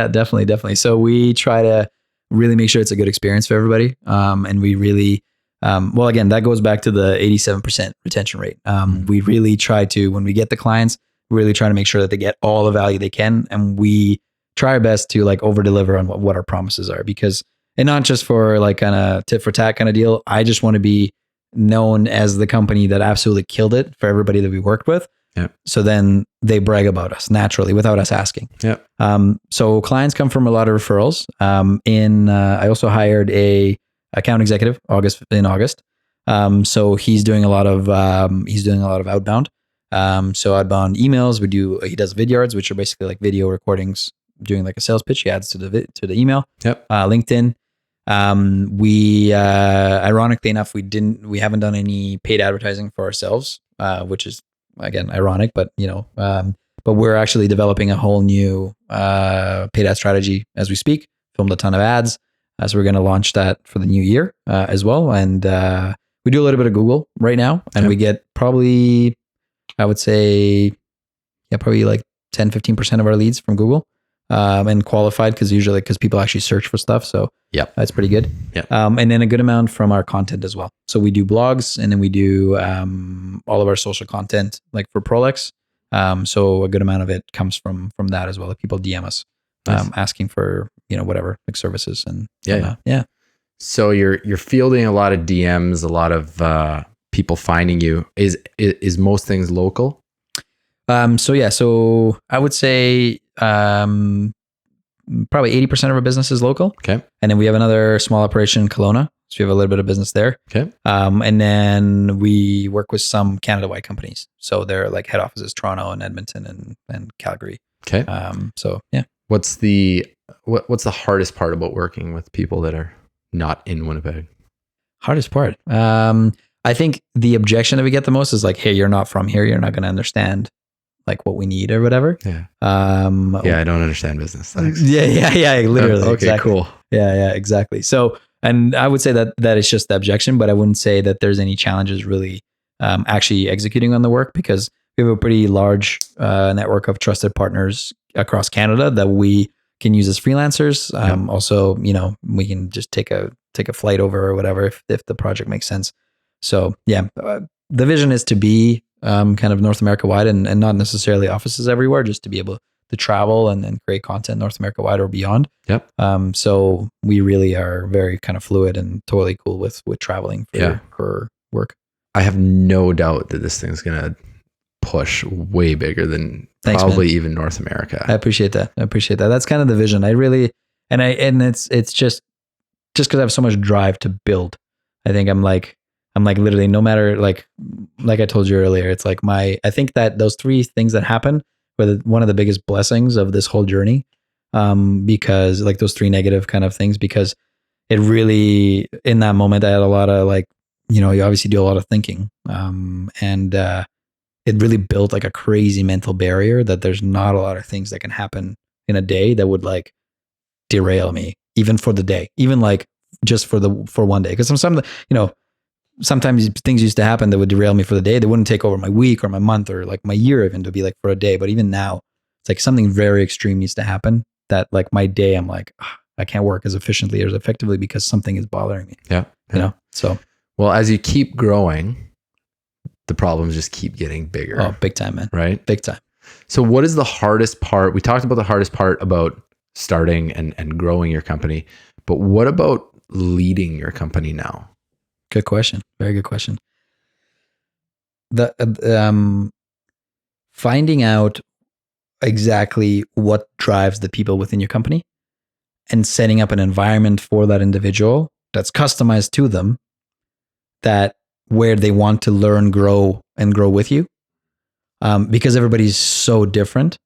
Definitely. So we try to really make sure it's a good experience for everybody. And we really, well, again, that goes back to the 87% retention rate. We really try to, when we get the clients, really try to make sure that they get all the value they can. And we try our best to like over deliver on what our promises are, because, and not just for like kind of tit for tat kind of deal. I just want to be known as the company that absolutely killed it for everybody that we worked with. Yeah. So then they brag about us naturally without us asking. Yeah. So clients come from a lot of referrals. I also hired a account executive in August. So he's doing a lot of outbound. So outbound emails, he does vidyards, which are basically like video recordings doing like a sales pitch. He adds to the email. Yep. LinkedIn. We ironically enough, we haven't done any paid advertising for ourselves, which is again ironic, but but we're actually developing a whole new paid ad strategy as we speak. Filmed a ton of ads, so we're going to launch that for the new year as well. And we do a little bit of Google right now, and we get probably, I would say, probably like 10-15% of our leads from Google. And qualified, because people actually search for stuff. So that's pretty good. Yep. And then a good amount from our content as well. So we do blogs, and then we do all of our social content, like for Prolex. So a good amount of it comes from that as well. Like people DM us asking for whatever, like services and yeah. So you're fielding a lot of DMs, a lot of people finding you. Is most things local? So I would say probably 80% of our business is local. Okay. And then we have another small operation in Kelowna. So we have a little bit of business there. Okay. And then we work with some Canada-wide companies. So they're like head offices, Toronto and Edmonton and Calgary. Okay. So yeah. What's the hardest part about working with people that are not in Winnipeg? Hardest part. I think the objection that we get the most is like, hey, you're not from here. You're not going to understand like what we need or whatever. Yeah. I don't understand business. Thanks. Yeah. Literally. Okay, exactly. Cool. Yeah, exactly. So, and I would say that is just the objection, but I wouldn't say that there's any challenges really actually executing on the work, because we have a pretty large network of trusted partners across Canada that we can use as freelancers. Also, we can just take a flight over or whatever if the project makes sense. So yeah, the vision is to be kind of North America wide and not necessarily offices everywhere, just to be able to travel and create content North America wide or beyond. Yep. So we really are very kind of fluid and totally cool with traveling for work. I have no doubt that this thing's going to push way bigger than probably even North America. I appreciate that. That's kind of the vision. I really, and it's just because I have so much drive to build. I think I'm like literally, no matter like I told you earlier, it's like I think that those three things that happen were one of the biggest blessings of this whole journey. Because like those three negative kind of things, because it really, in that moment, I had a lot of like, you obviously do a lot of thinking. And it really built like a crazy mental barrier that there's not a lot of things that can happen in a day that would like derail me, even for the day, even like just for one day. Because sometimes things used to happen that would derail me for the day. They wouldn't take over my week or my month or like my year, even, to be like for a day. But even now, it's like something very extreme needs to happen that like my day, I'm like, I can't work as efficiently or as effectively because something is bothering me. Yeah. So, well, as you keep growing, the problems just keep getting bigger. Oh, big time, man. Right? Big time. So what is the hardest part? We talked about the hardest part about starting and growing your company, but what about leading your company now? Good question. Very good question. The finding out exactly what drives the people within your company and setting up an environment for that individual that's customized to them, that where they want to learn, grow with you. Because everybody's so different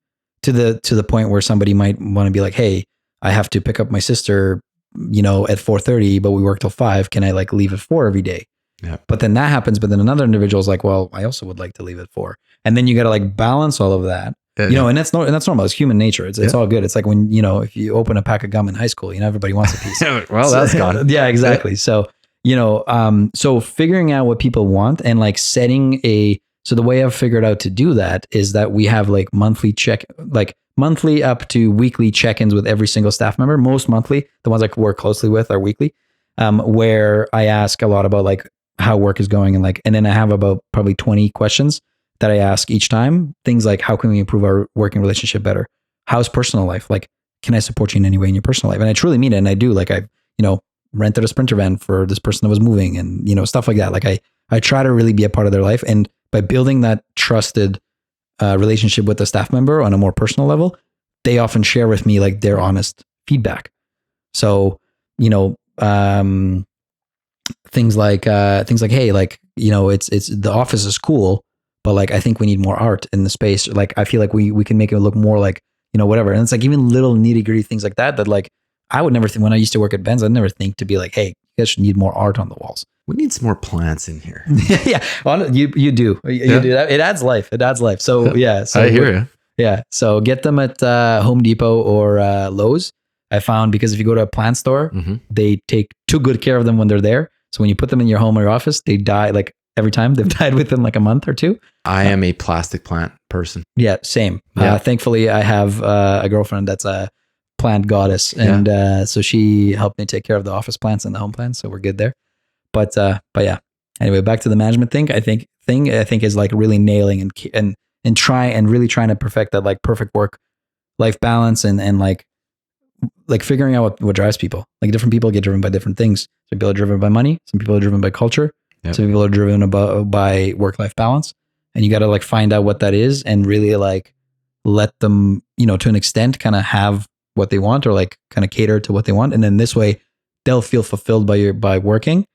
to the point where somebody might want to be like, hey, I have to pick up my sister, at 4:30, but we work till 5. Can I like leave at 4 every day? Yeah. But then that happens. But then another individual is like, well, I also would like to leave at 4. And then you got to like balance all of that, and that's normal. It's human nature. It's all good. It's like when, if you open a pack of gum in high school, everybody wants a piece. Well, that's gone. Yeah, exactly. Yeah. So, so figuring out what people want and like so the way I've figured out to do that is that we have like monthly up to weekly check-ins with every single staff member. Most monthly, the ones I work closely with are weekly, where I ask a lot about like how work is going and then I have about probably 20 questions that I ask each time. Things like, how can we improve our working relationship better? How's personal life? Like, can I support you in any way in your personal life? And I truly mean it. And I do. Like I, rented a Sprinter van for this person that was moving and, stuff like that. Like I try to really be a part of their life. And by building that trusted relationship with the staff member on a more personal level, they often share with me like their honest feedback. So, things like, hey, like, it's the office is cool, but like, I think we need more art in the space. Like, I feel like we can make it look more like, whatever. And it's like even little nitty gritty things like that like, I would never think, when I used to work at Ben's, I'd never think to be like, hey, you guys should need more art on the walls. We need some more plants in here. Yeah. Well, you do. You do that. It adds life. So yeah. So I hear you. Yeah. So get them at Home Depot or Lowe's. I found, because if you go to a plant store, they take too good care of them when they're there. So when you put them in your home or your office, they die like every time. They've died within like a month or two. I am a plastic plant person. Yeah, same. Yeah. Thankfully, I have a girlfriend that's a plant goddess. And so she helped me take care of the office plants and the home plants. So we're good there. But yeah. Anyway, back to the management thing. I think is like really nailing and really trying to perfect that like perfect work-life balance and like figuring out what drives people. Like different people get driven by different things. Some people are driven by money. Some people are driven by culture. Yep. Some people are driven by work-life balance. And you got to like find out what that is and really like let them, to an extent kind of have what they want or like kind of cater to what they want. And then this way they'll feel fulfilled by working,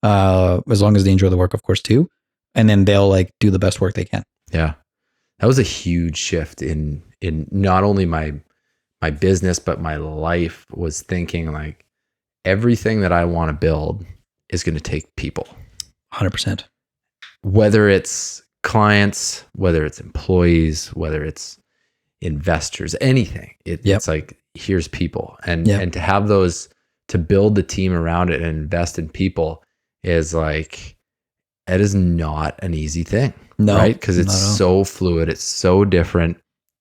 as long as they enjoy the work, of course, too. And then they'll like do the best work they can. Yeah. That was a huge shift in not only my business, but my life. Was thinking like everything that I want to build is going to take people. 100%. Whether it's clients, whether it's employees, whether it's investors, anything. It's like, here's people. And to have those, to build the team around it and invest in people is like, it is not an easy thing, No, right? Because it's not at all. so fluid. It's so different,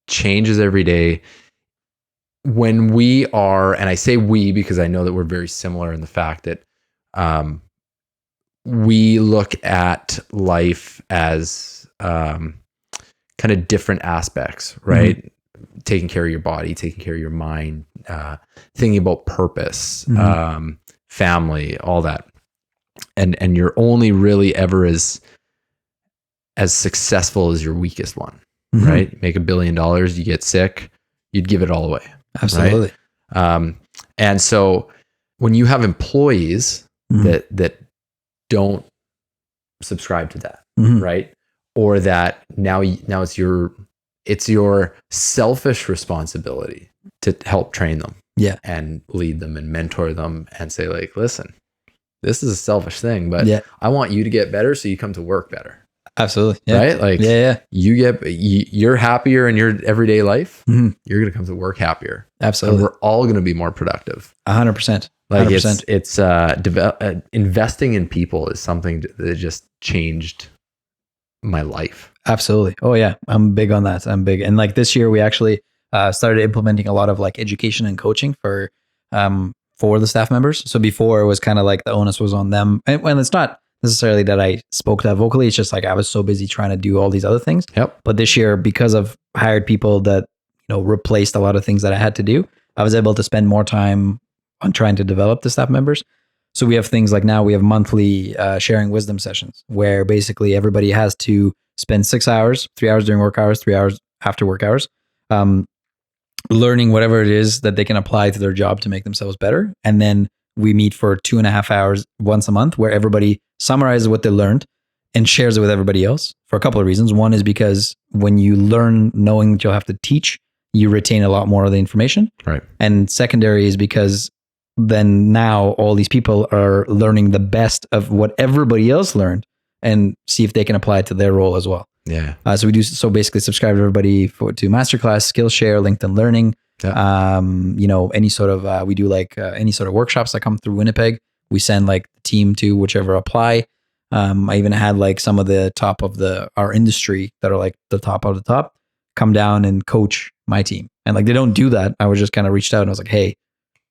changes every day. When we are, and I say we because I know that we're very similar in the fact that we look at life as kind of different aspects, right? Mm-hmm. Taking care of your body, taking care of your mind, thinking about purpose, mm-hmm. Family, all that. And you're only really ever as successful as your weakest one, mm-hmm. right? Make $1 billion, you get sick, you'd give it all away. Absolutely. Right? And so when you have employees mm-hmm. that don't subscribe to that, mm-hmm. right? Or that now it's your selfish responsibility to help train them, and lead them and mentor them and say like, listen, this is a selfish thing, but I want you to get better so you come to work better. Absolutely. Yeah. Right? Like you're happier in your everyday life. Mm-hmm. You're going to come to work happier. Absolutely. And we're all going to be more productive. 100%. Like 100%. It's investing in people is something that just changed my life. Absolutely. Oh yeah. I'm big on that. I'm big. And like this year we actually started implementing a lot of like education and coaching for the staff members. So before it was kind of like the onus was on them. And when it's not necessarily that I spoke that vocally, it's just like I was so busy trying to do all these other things. Yep. But this year, because I've hired people that, replaced a lot of things that I had to do, I was able to spend more time on trying to develop the staff members. So we have things like now we have monthly sharing wisdom sessions where basically everybody has to spend 6 hours, 3 hours during work hours, 3 hours after work hours, learning whatever it is that they can apply to their job to make themselves better. And then we meet for 2.5 hours once a month where everybody summarizes what they learned and shares it with everybody else for a couple of reasons. One is because when you learn knowing that you'll have to teach, you retain a lot more of the information. Right. And secondary is because then now all these people are learning the best of what everybody else learned and see if they can apply it to their role as well. Yeah. So we do, so basically subscribe to everybody to Masterclass, Skillshare, LinkedIn Learning. Yeah. Any sort of, we do like any sort of workshops that come through Winnipeg. We send like the team to whichever apply. I even had like some of the top of our industry that are like the top of the top come down and coach my team. And like, they don't do that. I was just kind of reached out and I was like, hey,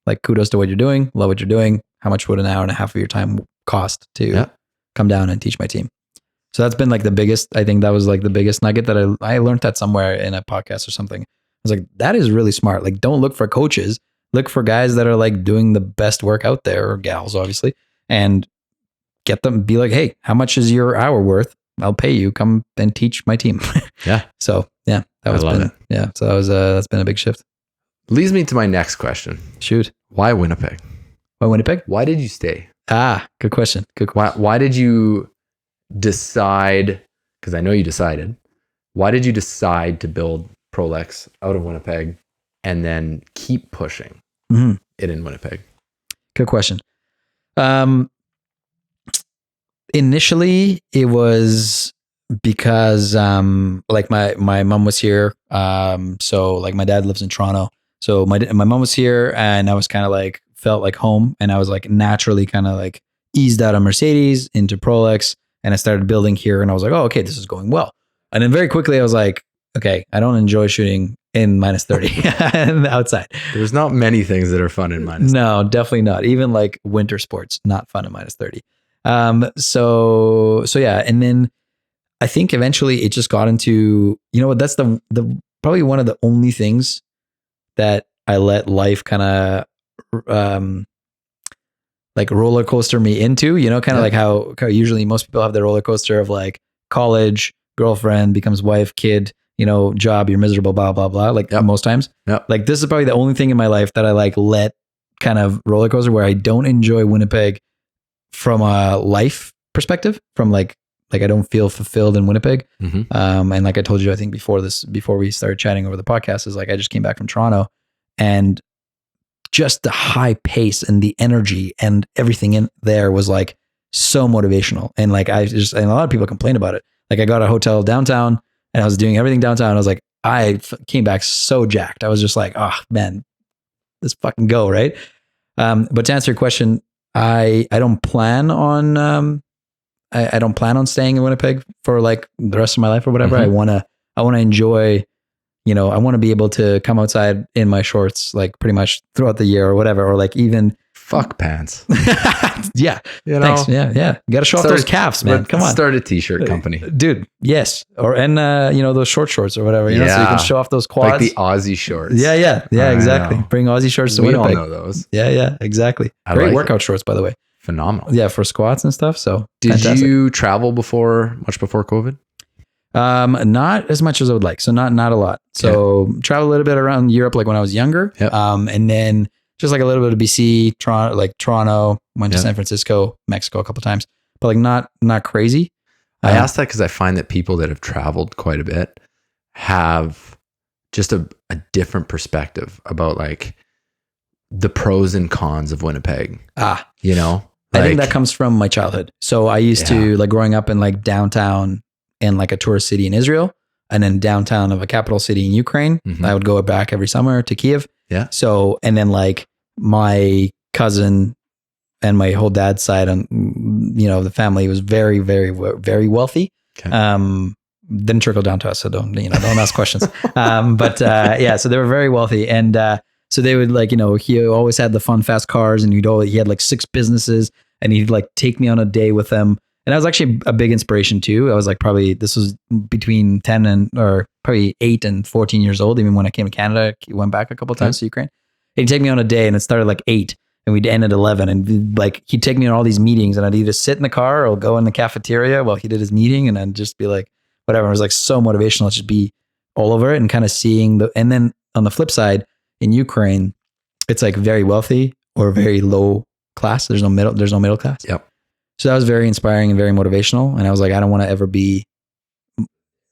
like kudos to what you're doing. Love what you're doing. How much would an hour and a half of your time cost to come down and teach my team? So that's been like the biggest, I think that was like the biggest nugget that I learned that somewhere in a podcast or something. I was like, that is really smart. Like, don't look for coaches, look for guys that are like doing the best work out there, or gals obviously, and get them, be like, hey, how much is your hour worth? I'll pay you, come and teach my team. Yeah. So yeah, that's been a big shift. Leads me to my next question. Shoot. Why Winnipeg? Why Winnipeg? Why did you stay? Good question. Why did you decide, because I know you decided, why did you decide to build Prolex out of Winnipeg and then keep pushing it in Winnipeg? Good question. Initially it was because like my mom was here. So like my dad lives in Toronto. So my mom was here and I was kind of like felt like home, and I was like naturally kind of like eased out of Mercedes into Prolex, and I started building here, and I was like, oh, okay, this is going well. And then very quickly I was like, okay, I don't enjoy shooting in minus 30 outside. There's not many things that are fun in minus 30. No, definitely not. Even like winter sports, not fun in minus 30. So yeah. And then I think eventually it just got into, that's the probably one of the only things that I let life kind of, like roller coaster me into, kind of like how usually most people have the roller coaster of like college, girlfriend becomes wife, kid, job, you're miserable, blah, blah, blah. Like most times, like this is probably the only thing in my life that I like let kind of roller coaster, where I don't enjoy Winnipeg from a life perspective, from like I don't feel fulfilled in Winnipeg. Mm-hmm. And like I told you, I think before we started chatting over the podcast, is like, I just came back from Toronto, and just the high pace and the energy and everything in there was like so motivational. And like, and a lot of people complain about it. Like I got a hotel downtown and I was doing everything downtown. I was like, I came back so jacked. I was just like, oh man, let's fucking go. Right. But to answer your question, I don't plan on I don't plan on staying in Winnipeg for like the rest of my life or whatever. I want to enjoy, I want to be able to come outside in my shorts, like pretty much throughout the year or whatever, or like even fuck pants. Yeah. Thanks. Yeah. You got to show off those calves, man. Come on. Start a t-shirt company. Dude. Yes. Those short shorts or whatever, so you can show off those quads. Like the Aussie shorts. Yeah, exactly. Bring Aussie shorts to Winnipeg. We all know those. Yeah, exactly. Great workout shorts, by the way. Phenomenal. Yeah, for squats and stuff. So did you travel much before COVID? Not as much as I would like. So not a lot. So travel a little bit around Europe, like when I was younger. Yep. And then just like a little bit of BC, Toronto, went to San Francisco, Mexico a couple of times, but like not crazy. I asked that because I find that people that have traveled quite a bit have just a different perspective about like the pros and cons of Winnipeg. I think that comes from my childhood. So I used to like growing up in like downtown in like a tourist city in Israel and then downtown of a capital city in Ukraine. Mm-hmm. I would go back every summer to Kiev. Yeah. So, and then like my cousin and my whole dad's side on, the family was very, very, very wealthy. Okay. Didn't trickle down to us. So don't ask questions. So they were very wealthy. And, so they would like, he always had the fun, fast cars and he had like 6 businesses and he'd like take me on a day with them. And that was actually a big inspiration too. I was like, this was between 10 or probably 8 and 14 years old. Even when I came to Canada, went back a couple of times to Ukraine. He'd take me on a day and it started like 8 and we'd end at 11. And like, he'd take me on all these meetings and I'd either sit in the car or go in the cafeteria while he did his meeting. And I'd just be like, whatever. It was like so motivational to just be all over it and kind of seeing and then on the flip side in Ukraine, it's like very wealthy or very low class. There's no middle class. Yep. So that was very inspiring and very motivational. And I was like, I don't want to ever be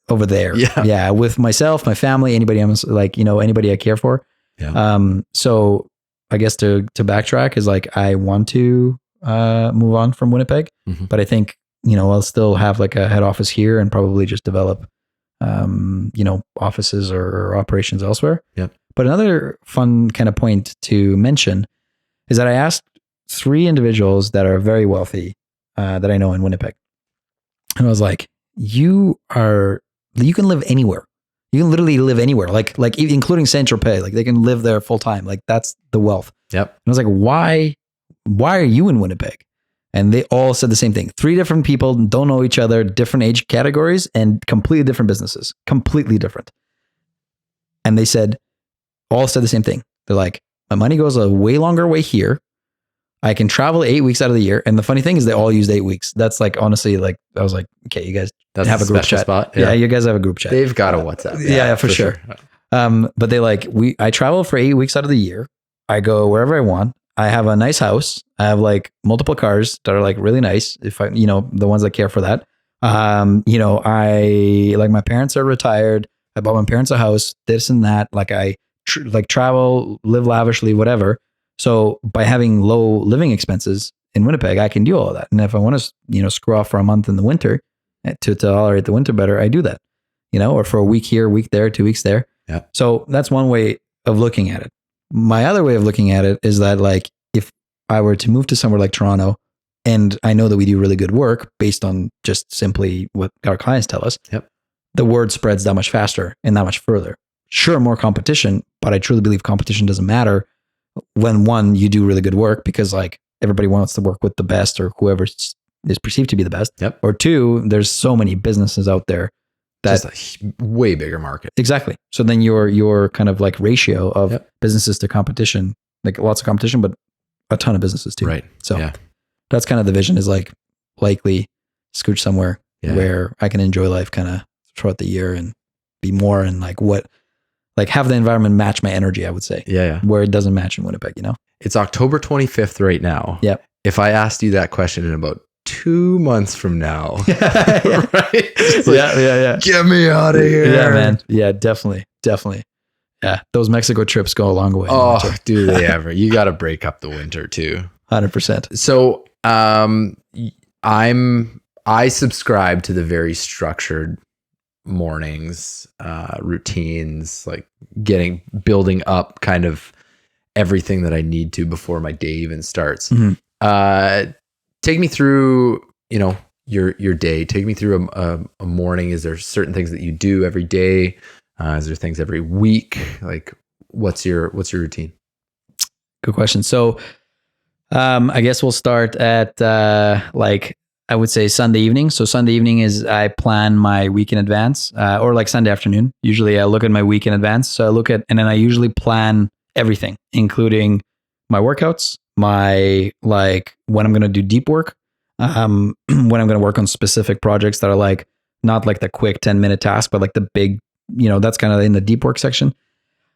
over there. Yeah. With myself, my family, anybody I'm like, anybody I care for. Yeah. So I guess to backtrack is like, I want to move on from Winnipeg, but I think, I'll still have like a head office here and probably just develop, offices or operations elsewhere. Yep. But another fun kind of point to mention is that I asked 3 individuals that are very wealthy that I know in Winnipeg. And I was like, you can live anywhere. You can literally live anywhere, like including Saint-Tropez. Like they can live there full time. Like that's the wealth. Yep. And I was like, why are you in Winnipeg? And they all said the same thing. 3 different people don't know each other, different age categories and completely different businesses, completely different. And they all said the same thing. They're like, my money goes a way longer way here. I can travel 8 weeks out of the year. And the funny thing is they all used 8 weeks. That's like, honestly, like, I was like, okay, you guys have a group chat. Spot. Yeah, you guys have a group chat. They've got a WhatsApp. Yeah, for sure. But they like, I travel for 8 weeks out of the year. I go wherever I want. I have a nice house. I have like multiple cars that are like really nice. If I, the ones that care for that. I like my parents are retired. I bought my parents a house, this and that. Like I travel, live lavishly, whatever. So by having low living expenses in Winnipeg, I can do all of that. And if I want to, screw off for a month in the winter to tolerate the winter better, I do that, or for a week here, a week there, 2 weeks there. Yeah. So that's one way of looking at it. My other way of looking at it is that like, if I were to move to somewhere like Toronto and I know that we do really good work based on just simply what our clients tell us, the word spreads that much faster and that much further. Sure, more competition, but I truly believe competition doesn't matter when one, you do really good work because like everybody wants to work with the best or whoever is perceived to be the best. Yep. Or 2, there's so many businesses out there that just a way bigger market. Exactly. So then your kind of like ratio of businesses to competition, like lots of competition, but a ton of businesses too. Right. So that's kind of the vision is like likely scooch somewhere where I can enjoy life kind of throughout the year and be more in like have the environment match my energy, I would say. Yeah. Where it doesn't match in Winnipeg, It's October 25th right now. Yep. If I asked you that question in about 2 months from now, right? Yeah. Get me out of here. Yeah, man. Yeah, definitely. Yeah. Those Mexico trips go a long way. Oh, do they ever? You got to break up the winter too. 100%. So, I subscribe to the very structured mornings, routines, like building up kind of everything that I need to before my day even starts. Mm-hmm. Take me through, your day. Take me through a morning. Is there certain things that you do every day? Is there things every week? Like, what's your routine? Good question. So, I guess we'll start at like I would say Sunday evening. So Sunday evening is I plan my week in advance, or like Sunday afternoon. Usually I look at my week in advance. So I look at, and then I usually plan everything, including my workouts, my like when I'm going to do deep work, when I'm going to work on specific projects that are like not like the quick 10-minute task, but like the big, that's kind of in the deep work section.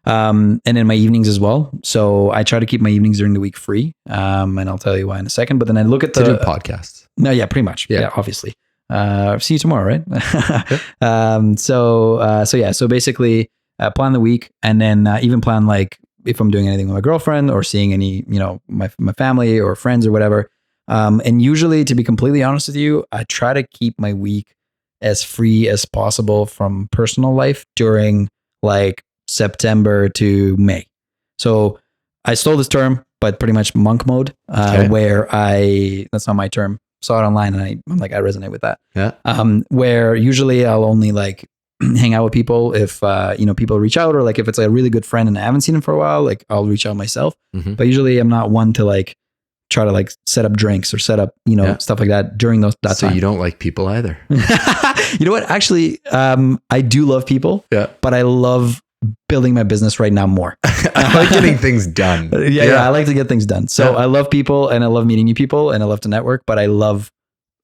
And in my evenings as well. So I try to keep my evenings during the week free. And I'll tell you why in a second, but then I look at to do podcasts. No, yeah, pretty much. Yeah, obviously. See you tomorrow, right? So basically plan the week, and then even plan like if I'm doing anything with my girlfriend or seeing any, my family or friends or whatever. And usually, to be completely honest with you, I try to keep my week as free as possible from personal life during like September to May. So I stole this term, but pretty much monk mode, where that's not my term. Saw it online and I'm like, I resonate with that. Yeah. Where usually I'll only like hang out with people if, people reach out, or like if it's a really good friend and I haven't seen him for a while, like I'll reach out myself. Mm-hmm. But usually I'm not one to like try to like set up drinks or set up, stuff like that during that time. So you don't like people either. You know what? Actually, I do love people, but I love building my business right now more. I like getting things done. Yeah, I like to get things done. So I love people and I love meeting new people and I love to network, but I love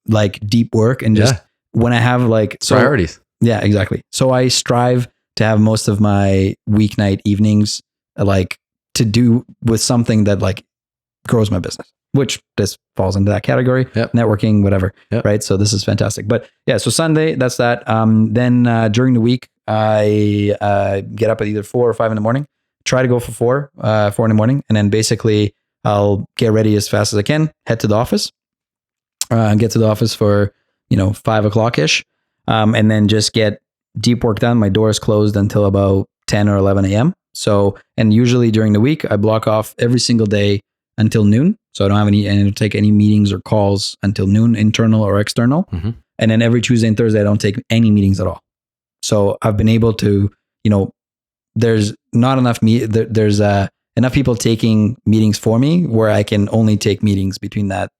like deep work and just when I have like priorities. Yeah, exactly. So I strive to have most of my weeknight evenings like to do with something that like grows my business, which this falls into that category, networking, whatever. Right. So this is fantastic. But yeah, so Sunday, that's that. Then during the week, I get up at either 4 or 5 in the morning, try to go for 4 in the morning. And then basically I'll get ready as fast as I can, head to the office, get to the office for, 5 o'clock ish. And then just get deep work done. My door is closed until about 10 or 11 a.m. So, and usually during the week, I block off every single day until noon. So I don't have and I don't take any meetings or calls until noon, internal or external. Mm-hmm. And then every Tuesday and Thursday, I don't take any meetings at all. So I've been able to, there's not enough there's enough people taking meetings for me where I can only take meetings between that,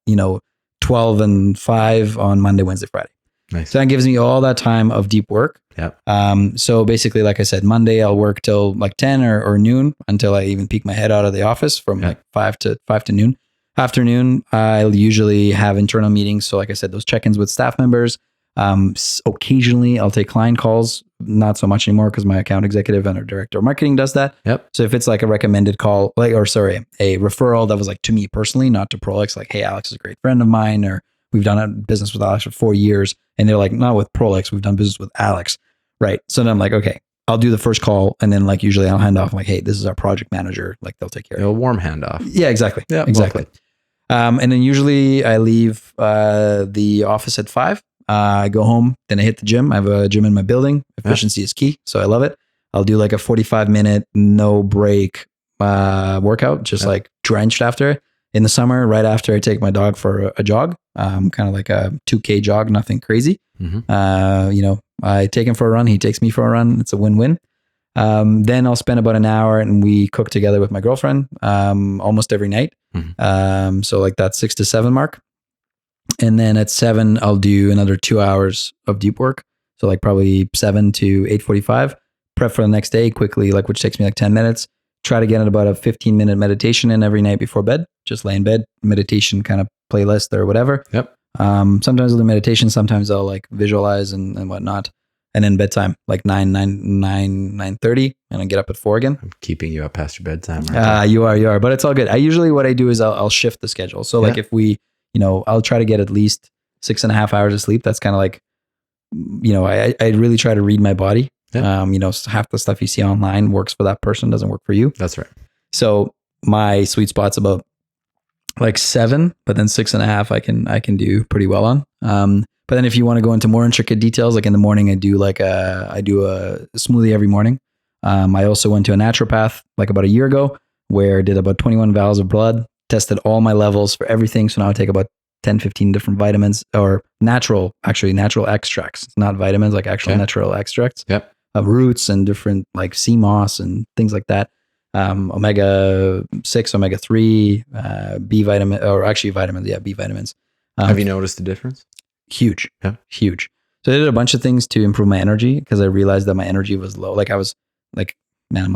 12 and 5 on Monday, Wednesday, Friday. Nice. So that gives me all that time of deep work. Yep. So basically, like I said, Monday I'll work till like 10 or noon until I even peek my head out of the office from like 5 to noon. Afternoon, I'll usually have internal meetings. So like I said, those check-ins with staff members. Occasionally I'll take client calls, not so much anymore because my account executive and our director of marketing does that. Yep. So if it's like a recommended call, a referral that was like to me personally, not to Prolex, like, hey, Alex is a great friend of mine, or we've done a business with Alex for 4 years. And they're like, not with Prolex, we've done business with Alex. Right. So then I'm like, okay, I'll do the first call. And then like, usually I'll hand off like, hey, this is our project manager. Like they'll take care of it. A warm handoff. Yeah, exactly. Yeah, exactly. And then usually I leave the office at 5. I go home, then I hit the gym. I have a gym in my building. Efficiency is key. So I love it. I'll do like a 45-minute, no break workout, just like drenched after. In the summer, right after I take my dog for a jog, kind of like a 2K jog, nothing crazy. Mm-hmm. I take him for a run. He takes me for a run. It's a win-win. Then I'll spend about an hour and we cook together with my girlfriend almost every night. Mm-hmm. So like that 6 to 7 mark. And then at 7, I'll do another 2 hours of deep work. So like probably 7 to 8:45. Prep for the next day quickly, like which takes me like 10 minutes. Try to get in about a 15-minute meditation in every night before bed. Just lay in bed, meditation kind of playlist or whatever. Yep. Sometimes I'll do meditation. Sometimes I'll like visualize and whatnot. And then bedtime, like 9:30, and I get up at 4 again. I'm keeping you up past your bedtime. Right? You are, but it's all good. What I do is I'll shift the schedule. So like if we, I'll try to get at least 6.5 hours of sleep. That's kind of like, I really try to read my body. Yeah. Half the stuff you see online works for that person, doesn't work for you. That's right. So my sweet spot's about like 7, but then 6.5 I can do pretty well on. But then if you want to go into more intricate details, like in the morning, I do a smoothie every morning. I also went to a naturopath like about a year ago where I did about 21 vials of blood, tested all my levels for everything. So now I take about 10, 15 different vitamins or natural extracts. It's not vitamins, like actual natural extracts of roots and different like sea moss and things like that. Omega-6, omega-3, B vitamin, or actually vitamins. Yeah, B vitamins. Have you noticed the difference? Huge. Yeah. Huge. So I did a bunch of things to improve my energy because I realized that my energy was low. Like I was like, man,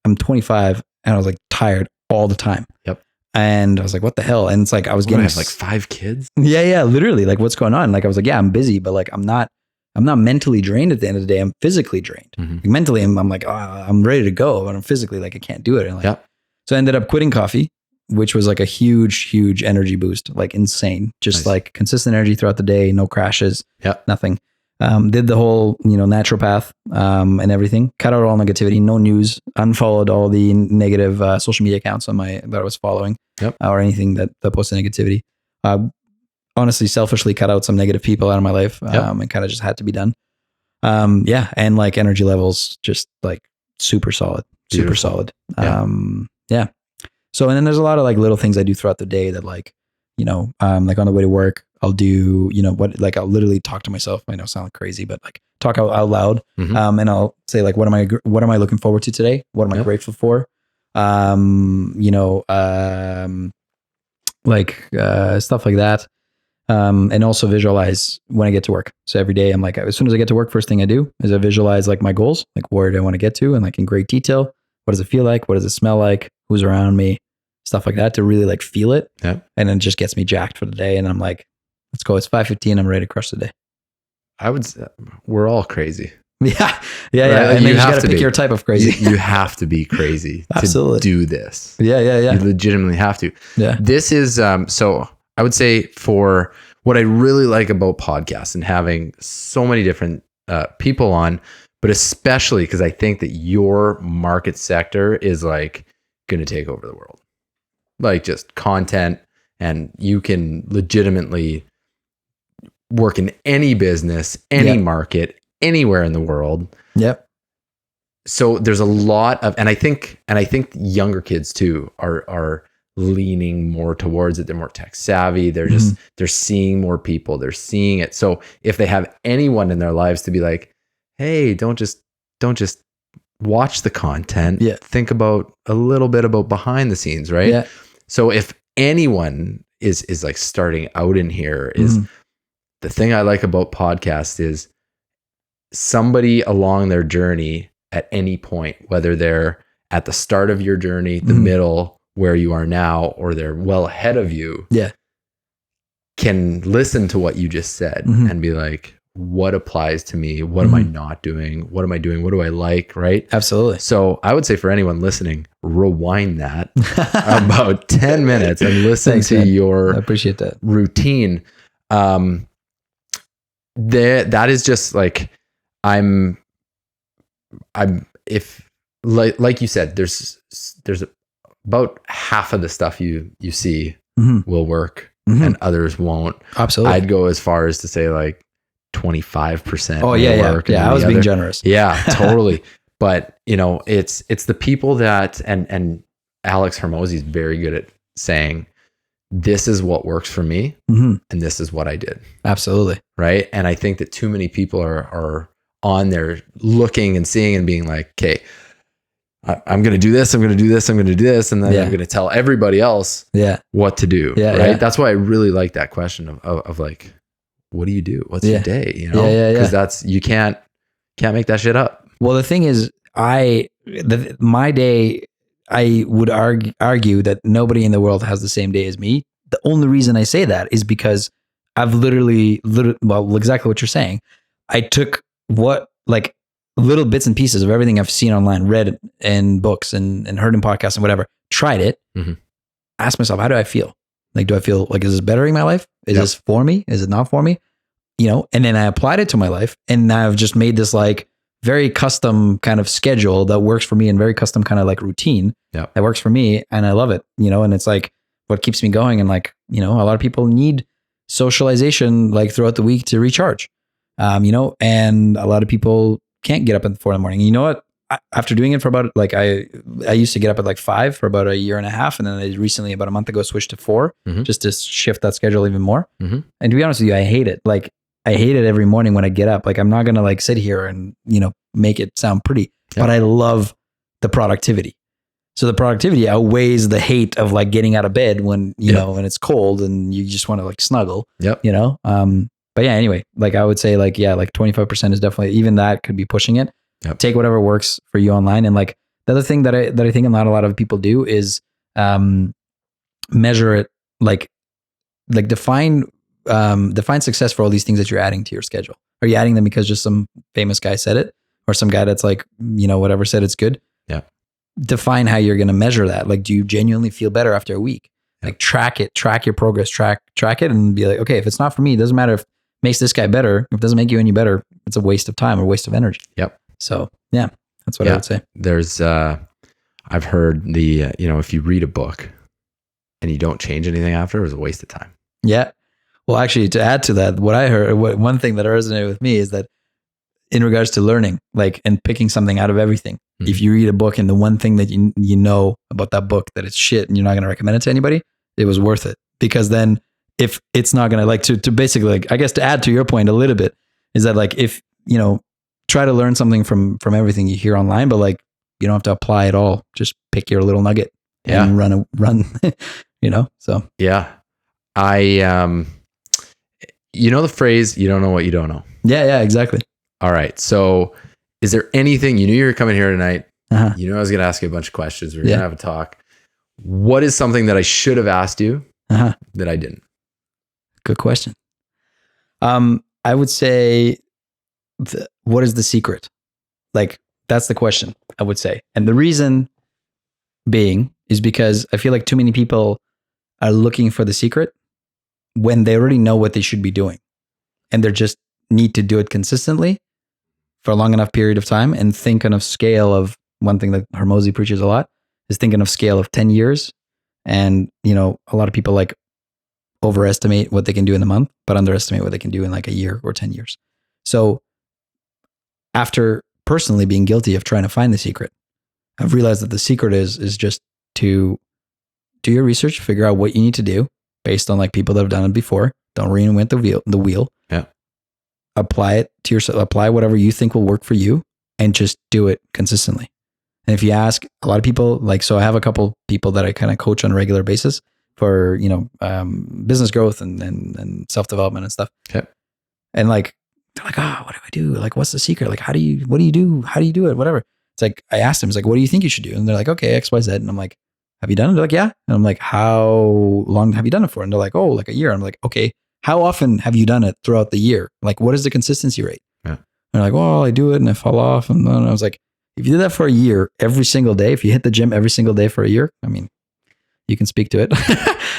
I'm 25 and I was like tired all the time. Yep. And I was like, what the hell? And it's like, I was getting like 5 kids. Yeah. Literally. Like, what's going on? Like, I was like, yeah, I'm busy, but like, I'm not mentally drained at the end of the day. I'm physically drained. Like, mentally, I'm like, oh, I'm ready to go, but I'm physically like, I can't do it. And like, so I ended up quitting coffee, which was like a huge energy boost, like insane, just like consistent energy throughout the day, no crashes, nothing. Did the whole, naturopath, and everything, cut out all negativity, no news, unfollowed all the negative, social media accounts that I was following, or anything that posted negativity. Honestly, selfishly cut out some negative people out of my life, and kind of just had to be done. And like energy levels, just like super solid. So, and then there's a lot of like little things I do throughout the day that like, like on the way to work, I'll do, I'll literally talk to myself. I know I sound crazy, but like talk out loud. And I'll say like, what am I looking forward to today? What am I grateful for? Stuff like that. And also visualize when I get to work. So every day I'm like, as soon as I get to work, first thing I do is I visualize like my goals, like where do I want to get to? And like in great detail, what does it feel like? What does it smell like? Who's around me? Stuff like that to really like feel it. And then it just gets me jacked for the day. And I'm like, let's go. It's 5:15. I'm ready to crush the day. I would say we're all crazy. Yeah. Right? And then you got to pick your type of crazy. You have to be crazy to do this. Yeah. You legitimately have to. Yeah. This is, so I would say for what I really like about podcasts and having so many different people on, but especially because I think that your market sector is like going to take over the world. Like just content, and you can legitimately work in any business, any market, anywhere in the world. Yep. So there's a lot of, and I think younger kids too are leaning more towards it. They're more tech savvy. They're just, they're seeing more people. They're seeing it. So if they have anyone in their lives to be like, hey, don't just watch the content. Think about a little bit about behind the scenes, right? Yeah. So if anyone is like starting out in here, is the thing I like about podcasts is somebody along their journey at any point, whether they're at the start of your journey, the middle, where you are now, or they're well ahead of you, can listen to what you just said and be like, what applies to me? What am I not doing? What am I doing? What do I like? Right? Absolutely. So I would say for anyone listening, rewind that about 10 minutes and listen to your I appreciate that routine. That is just like, if like you said, there's about half of the stuff you see will work and others won't. Absolutely. I'd go as far as to say like 25%. Oh yeah. I was being generous. Yeah, totally. But it's the people that, and Alex Hermosi is very good at saying, this is what works for me and this is what I did. Absolutely. Right. And I think that too many people are on there looking and seeing and being like, okay, I'm going to do this. I'm going to do this. I'm going to do this. And then I'm going to tell everybody else what to do. Yeah, right. Yeah. That's why I really like that question of like, what do you do? What's your day? Because that's, you can't make that shit up. Well, the thing is, my day, I would argue that nobody in the world has the same day as me. The only reason I say that is because I've literally, well, exactly what you're saying. I took like little bits and pieces of everything I've seen online, read in books and heard in podcasts and whatever, tried it, asked myself, how do I feel? Like, do I feel like, is this bettering my life? Is this for me? Is it not for me? And then I applied it to my life, and now I've just made this like very custom kind of schedule that works for me, and very custom kind of like routine that works for me. And I love it, and it's like what keeps me going. And like, a lot of people need socialization like throughout the week to recharge, and a lot of people can't get up at 4 a.m. You know what? after doing it for about like, I used to get up at like 5 for about a year and a half. And then I recently, about a month ago, switched to 4 just to shift that schedule even more. And to be honest with you, I hate it. Like I hate it every morning when I get up. Like I'm not going to like sit here and, make it sound pretty, but I love the productivity. So the productivity outweighs the hate of like getting out of bed when, when it's cold and you just want to like snuggle, But yeah, anyway, like I would say like, like 25% is definitely, even that could be pushing it. Take whatever works for you online. And like the other thing that I think not a lot of people do is measure it, like define success for all these things that you're adding to your schedule. Are you adding them because just some famous guy said it, or some guy that's like, whatever said it's good? Define how you're going to measure that. Like, do you genuinely feel better after a week? Like track your progress, track it and be like, okay, if it's not for me, it doesn't matter if it makes this guy better. If it doesn't make you any better, it's a waste of time or waste of energy. So yeah, that's what I would say. There's, I've heard the, if you read a book and you don't change anything after, it was a waste of time. Yeah. Well, actually, to add to that, what I heard, one thing that resonated with me is that in regards to learning, like, and picking something out of everything, if you read a book and the one thing that you know about that book that it's shit and you're not going to recommend it to anybody, it was worth it. Because then if it's not going to, like, to basically, like, I guess to add to your point a little bit, is that like, if, try to learn something from everything you hear online, but like, you don't have to apply it all. Just pick your little nugget and run, so. Yeah. The phrase, you don't know what you don't know. Yeah, exactly. All right. So is there anything, you knew you were coming here tonight. You know I was going to ask you a bunch of questions. We're going to have a talk. What is something that I should have asked you that I didn't? Good question. I would say, what is the secret? Like, that's the question, I would say. And the reason being is because I feel like too many people are looking for the secret when they already know what they should be doing. And they just need to do it consistently for a long enough period of time, and think on a scale of, one thing that Hormozi preaches a lot is thinking of scale of 10 years. And, a lot of people like overestimate what they can do in a month, but underestimate what they can do in like a year or 10 years. So after personally being guilty of trying to find the secret, I've realized that the secret is just to do your research, figure out what you need to do based on like people that have done it before. Don't reinvent the wheel. Yeah. Apply it to yourself, apply whatever you think will work for you, and just do it consistently. And if you ask a lot of people, like, so I have a couple people that I kind of coach on a regular basis for, business growth and self-development and stuff. Okay. And like, they're like, what do I do? Like, what's the secret? Like, what do you do? How do you do it? Whatever. It's like, I asked them, it's like, what do you think you should do? And they're like, okay, X, Y, Z. And I'm like, have you done it? They're like, yeah. And I'm like, how long have you done it for? And they're like, oh, like a year. I'm like, okay, how often have you done it throughout the year? Like, what is the consistency rate? Yeah. And they're like, well, I do it and I fall off. And I was like, if you did that for a year, every single day, if you hit the gym every single day for a year, I mean, you can speak to it.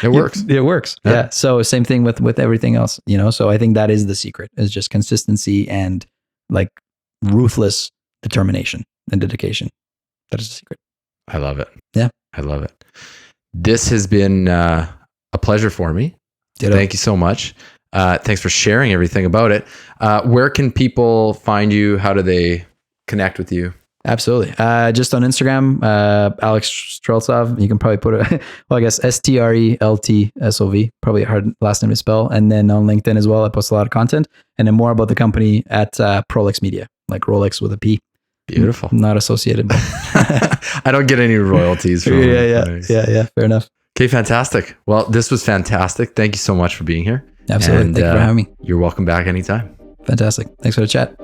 It works. It works. Yeah. So same thing with everything else, so I think that is the secret, is just consistency and like ruthless determination and dedication. That is the secret. I love it. Yeah. I love it. This has been a pleasure for me. Ditto. Thank you so much. Thanks for sharing everything about it. Where can people find you? How do they connect with you? Absolutely. Just on Instagram, Alex Streltsov. You can probably put it, well, I guess Streltsov, probably a hard last name to spell. And then on LinkedIn as well, I post a lot of content, and then more about the company at Prolex Media, like Rolex with a P. Beautiful. Not associated. But I don't get any royalties from Yeah. Fair enough. Okay, fantastic. Well, this was fantastic. Thank you so much for being here. Absolutely. Thank you for having me. You're welcome back anytime. Fantastic. Thanks for the chat.